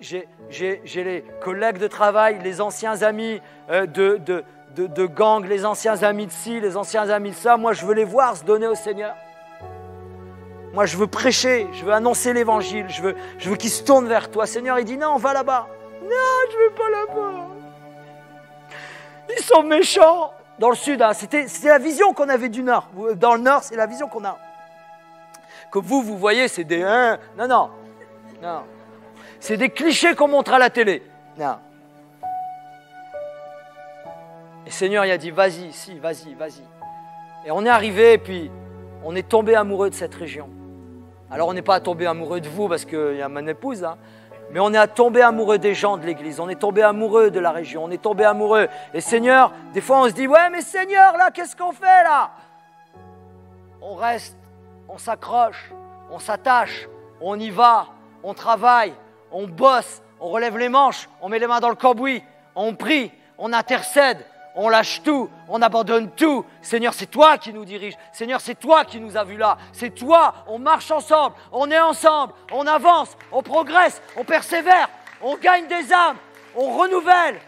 les collègues de travail, les anciens amis de gang, les anciens amis de ci, les anciens amis de ça. Moi, je veux les voir se donner au Seigneur. Moi, je veux prêcher, je veux annoncer l'évangile, je veux qu'ils se tournent vers toi. Seigneur, il dit non, va là-bas. Non, je ne veux pas là-bas. Ils sont méchants. Dans le sud, hein, c'était la vision qu'on avait du nord. Dans le nord, c'est la vision qu'on a. Que vous voyez, c'est des... Non. C'est des clichés qu'on montre à la télé. Non. Et le Seigneur, il a dit, vas-y. Et on est arrivé, et puis on est tombé amoureux de cette région. Alors on n'est pas tombé amoureux de vous, parce qu'il y a mon épouse, hein, mais on est tombé amoureux des gens de l'église, on est tombé amoureux de la région, on est tombé amoureux. Et Seigneur, des fois on se dit, ouais mais Seigneur, là, qu'est-ce qu'on fait là? On reste, on s'accroche, on s'attache, on y va, on travaille, on bosse, on relève les manches, on met les mains dans le cambouis, on prie, on intercède, on lâche tout, on abandonne tout. Seigneur, c'est toi qui nous dirige. Seigneur, c'est toi qui nous as vus là. C'est toi, on marche ensemble, on est ensemble, on avance, on progresse, on persévère, on gagne des âmes, on renouvelle.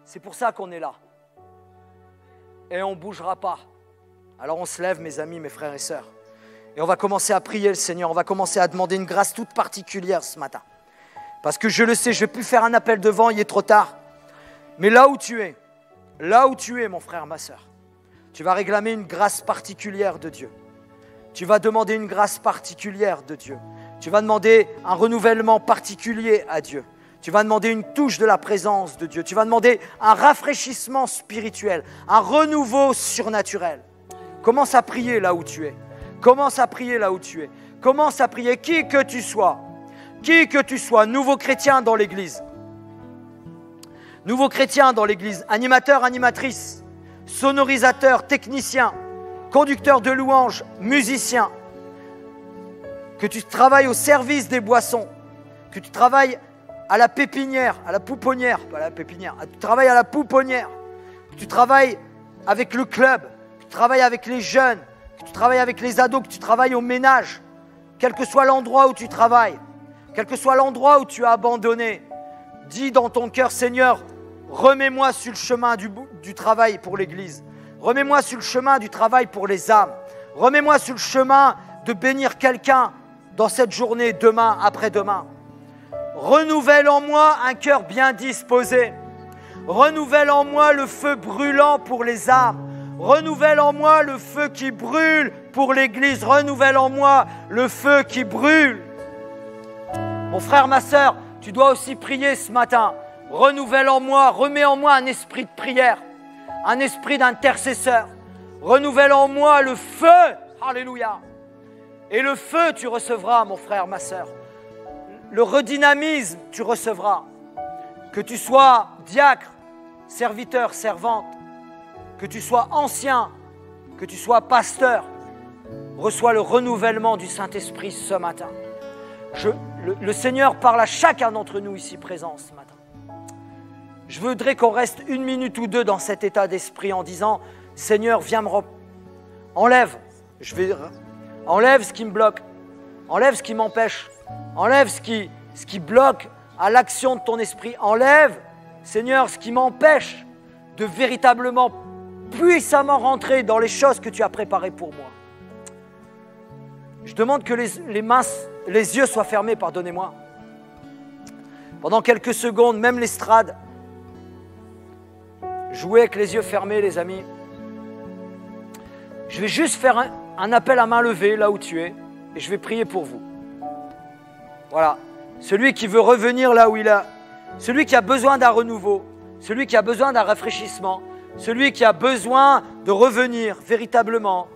C'est pour ça qu'on est là. Et on ne bougera pas. Alors on se lève, mes amis, mes frères et sœurs. Et on va commencer à prier le Seigneur. On va commencer à demander une grâce toute particulière ce matin. Parce que je le sais, je ne vais plus faire un appel devant, il est trop tard. Mais là où tu es, mon frère, ma sœur, tu vas réclamer une grâce particulière de Dieu. Tu vas demander une grâce particulière de Dieu. Tu vas demander un renouvellement particulier à Dieu. Tu vas demander une touche de la présence de Dieu. Tu vas demander un rafraîchissement spirituel, un renouveau surnaturel. Commence à prier là où tu es. Commence à prier là où tu es. Commence à prier qui que tu sois, nouveau chrétien dans l'église. Nouveau chrétien dans l'église, animateur, animatrice, sonorisateur, technicien, conducteur de louanges, musicien, que tu travailles au service des boissons, que tu travailles à la pépinière, à la pouponnière, pas à la pépinière, tu travailles à la pouponnière, que tu travailles avec le club, que tu travailles avec les jeunes, que tu travailles avec les ados, que tu travailles au ménage, quel que soit l'endroit où tu travailles, quel que soit l'endroit où tu as abandonné, dis dans ton cœur, Seigneur, remets-moi sur le chemin du travail pour l'église. Remets-moi sur le chemin du travail pour les âmes. Remets-moi sur le chemin de bénir quelqu'un dans cette journée, demain, après-demain. Renouvelle en moi un cœur bien disposé. Renouvelle en moi le feu brûlant pour les âmes. Renouvelle en moi le feu qui brûle pour l'église. Renouvelle en moi le feu qui brûle. Mon frère, ma sœur, tu dois aussi prier ce matin. Renouvelle en moi, remets en moi un esprit de prière, un esprit d'intercesseur. Renouvelle en moi le feu. Alléluia. Et le feu, tu recevras, mon frère, ma sœur. Le redynamisme, tu recevras. Que tu sois diacre, serviteur, servante, que tu sois ancien, que tu sois pasteur, reçois le renouvellement du Saint-Esprit ce matin. Le Seigneur parle à chacun d'entre nous ici présents ce matin. Je voudrais qu'on reste 1 minute ou 2 dans cet état d'esprit en disant « Seigneur, viens enlève ce qui me bloque, enlève ce qui m'empêche, enlève ce qui bloque à l'action de ton esprit, enlève, Seigneur, ce qui m'empêche de véritablement, puissamment rentrer dans les choses que tu as préparées pour moi. » Je demande que les yeux soient fermés, pardonnez-moi. Pendant quelques secondes, même l'estrade, jouez avec les yeux fermés, les amis. Je vais juste faire un appel à main levée, là où tu es, et je vais prier pour vous. Voilà. Celui qui veut revenir là où il est, celui qui a besoin d'un renouveau, celui qui a besoin d'un rafraîchissement, celui qui a besoin de revenir véritablement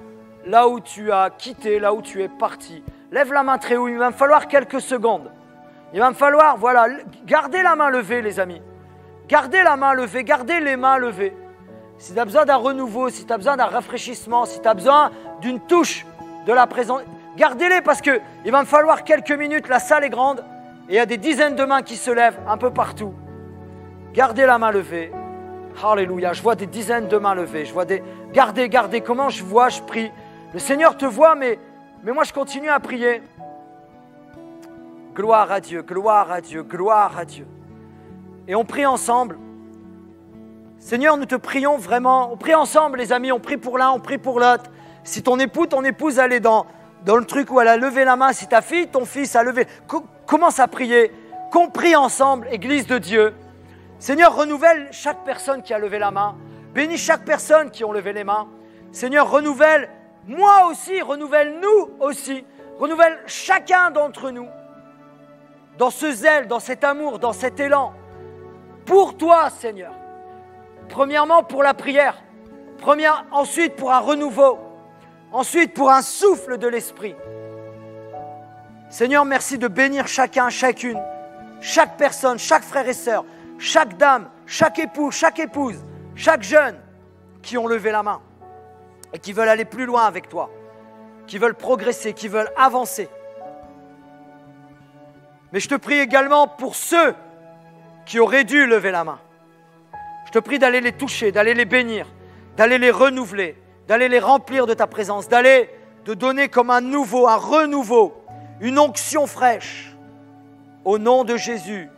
là où tu as quitté, là où tu es parti. Lève la main très haut, il va me falloir quelques secondes. Il va me falloir, voilà, gardez la main levée, les amis. Gardez la main levée, gardez les mains levées. Si tu as besoin d'un renouveau, si tu as besoin d'un rafraîchissement, si tu as besoin d'une touche de la présence, gardez-les parce qu'il va me falloir quelques minutes, la salle est grande et il y a des dizaines de mains qui se lèvent un peu partout. Gardez la main levée. Alléluia, je vois des dizaines de mains levées. Gardez, comment je vois, je prie. Le Seigneur te voit, mais moi je continue à prier. Gloire à Dieu, gloire à Dieu, gloire à Dieu. Et on prie ensemble. Seigneur, nous te prions vraiment. On prie ensemble, les amis. On prie pour l'un, on prie pour l'autre. Si ton épouse, elle est dans le truc où elle a levé la main. Si ta fille, ton fils a levé. Commence à prier. Qu'on prie ensemble, Église de Dieu. Seigneur, renouvelle chaque personne qui a levé la main. Bénis chaque personne qui ont levé les mains. Seigneur, renouvelle moi aussi, renouvelle-nous aussi. Renouvelle chacun d'entre nous. Dans ce zèle, dans cet amour, dans cet élan. Pour toi, Seigneur. Premièrement, pour la prière. Ensuite, pour un renouveau. Ensuite, pour un souffle de l'Esprit. Seigneur, merci de bénir chacun, chacune, chaque personne, chaque frère et sœur, chaque dame, chaque époux, chaque épouse, chaque jeune qui ont levé la main et qui veulent aller plus loin avec toi, qui veulent progresser, qui veulent avancer. Mais je te prie également pour ceux qui auraient dû lever la main. Je te prie d'aller les toucher, d'aller les bénir, d'aller les renouveler, d'aller les remplir de ta présence, de donner comme un renouveau, une onction fraîche. Au nom de Jésus,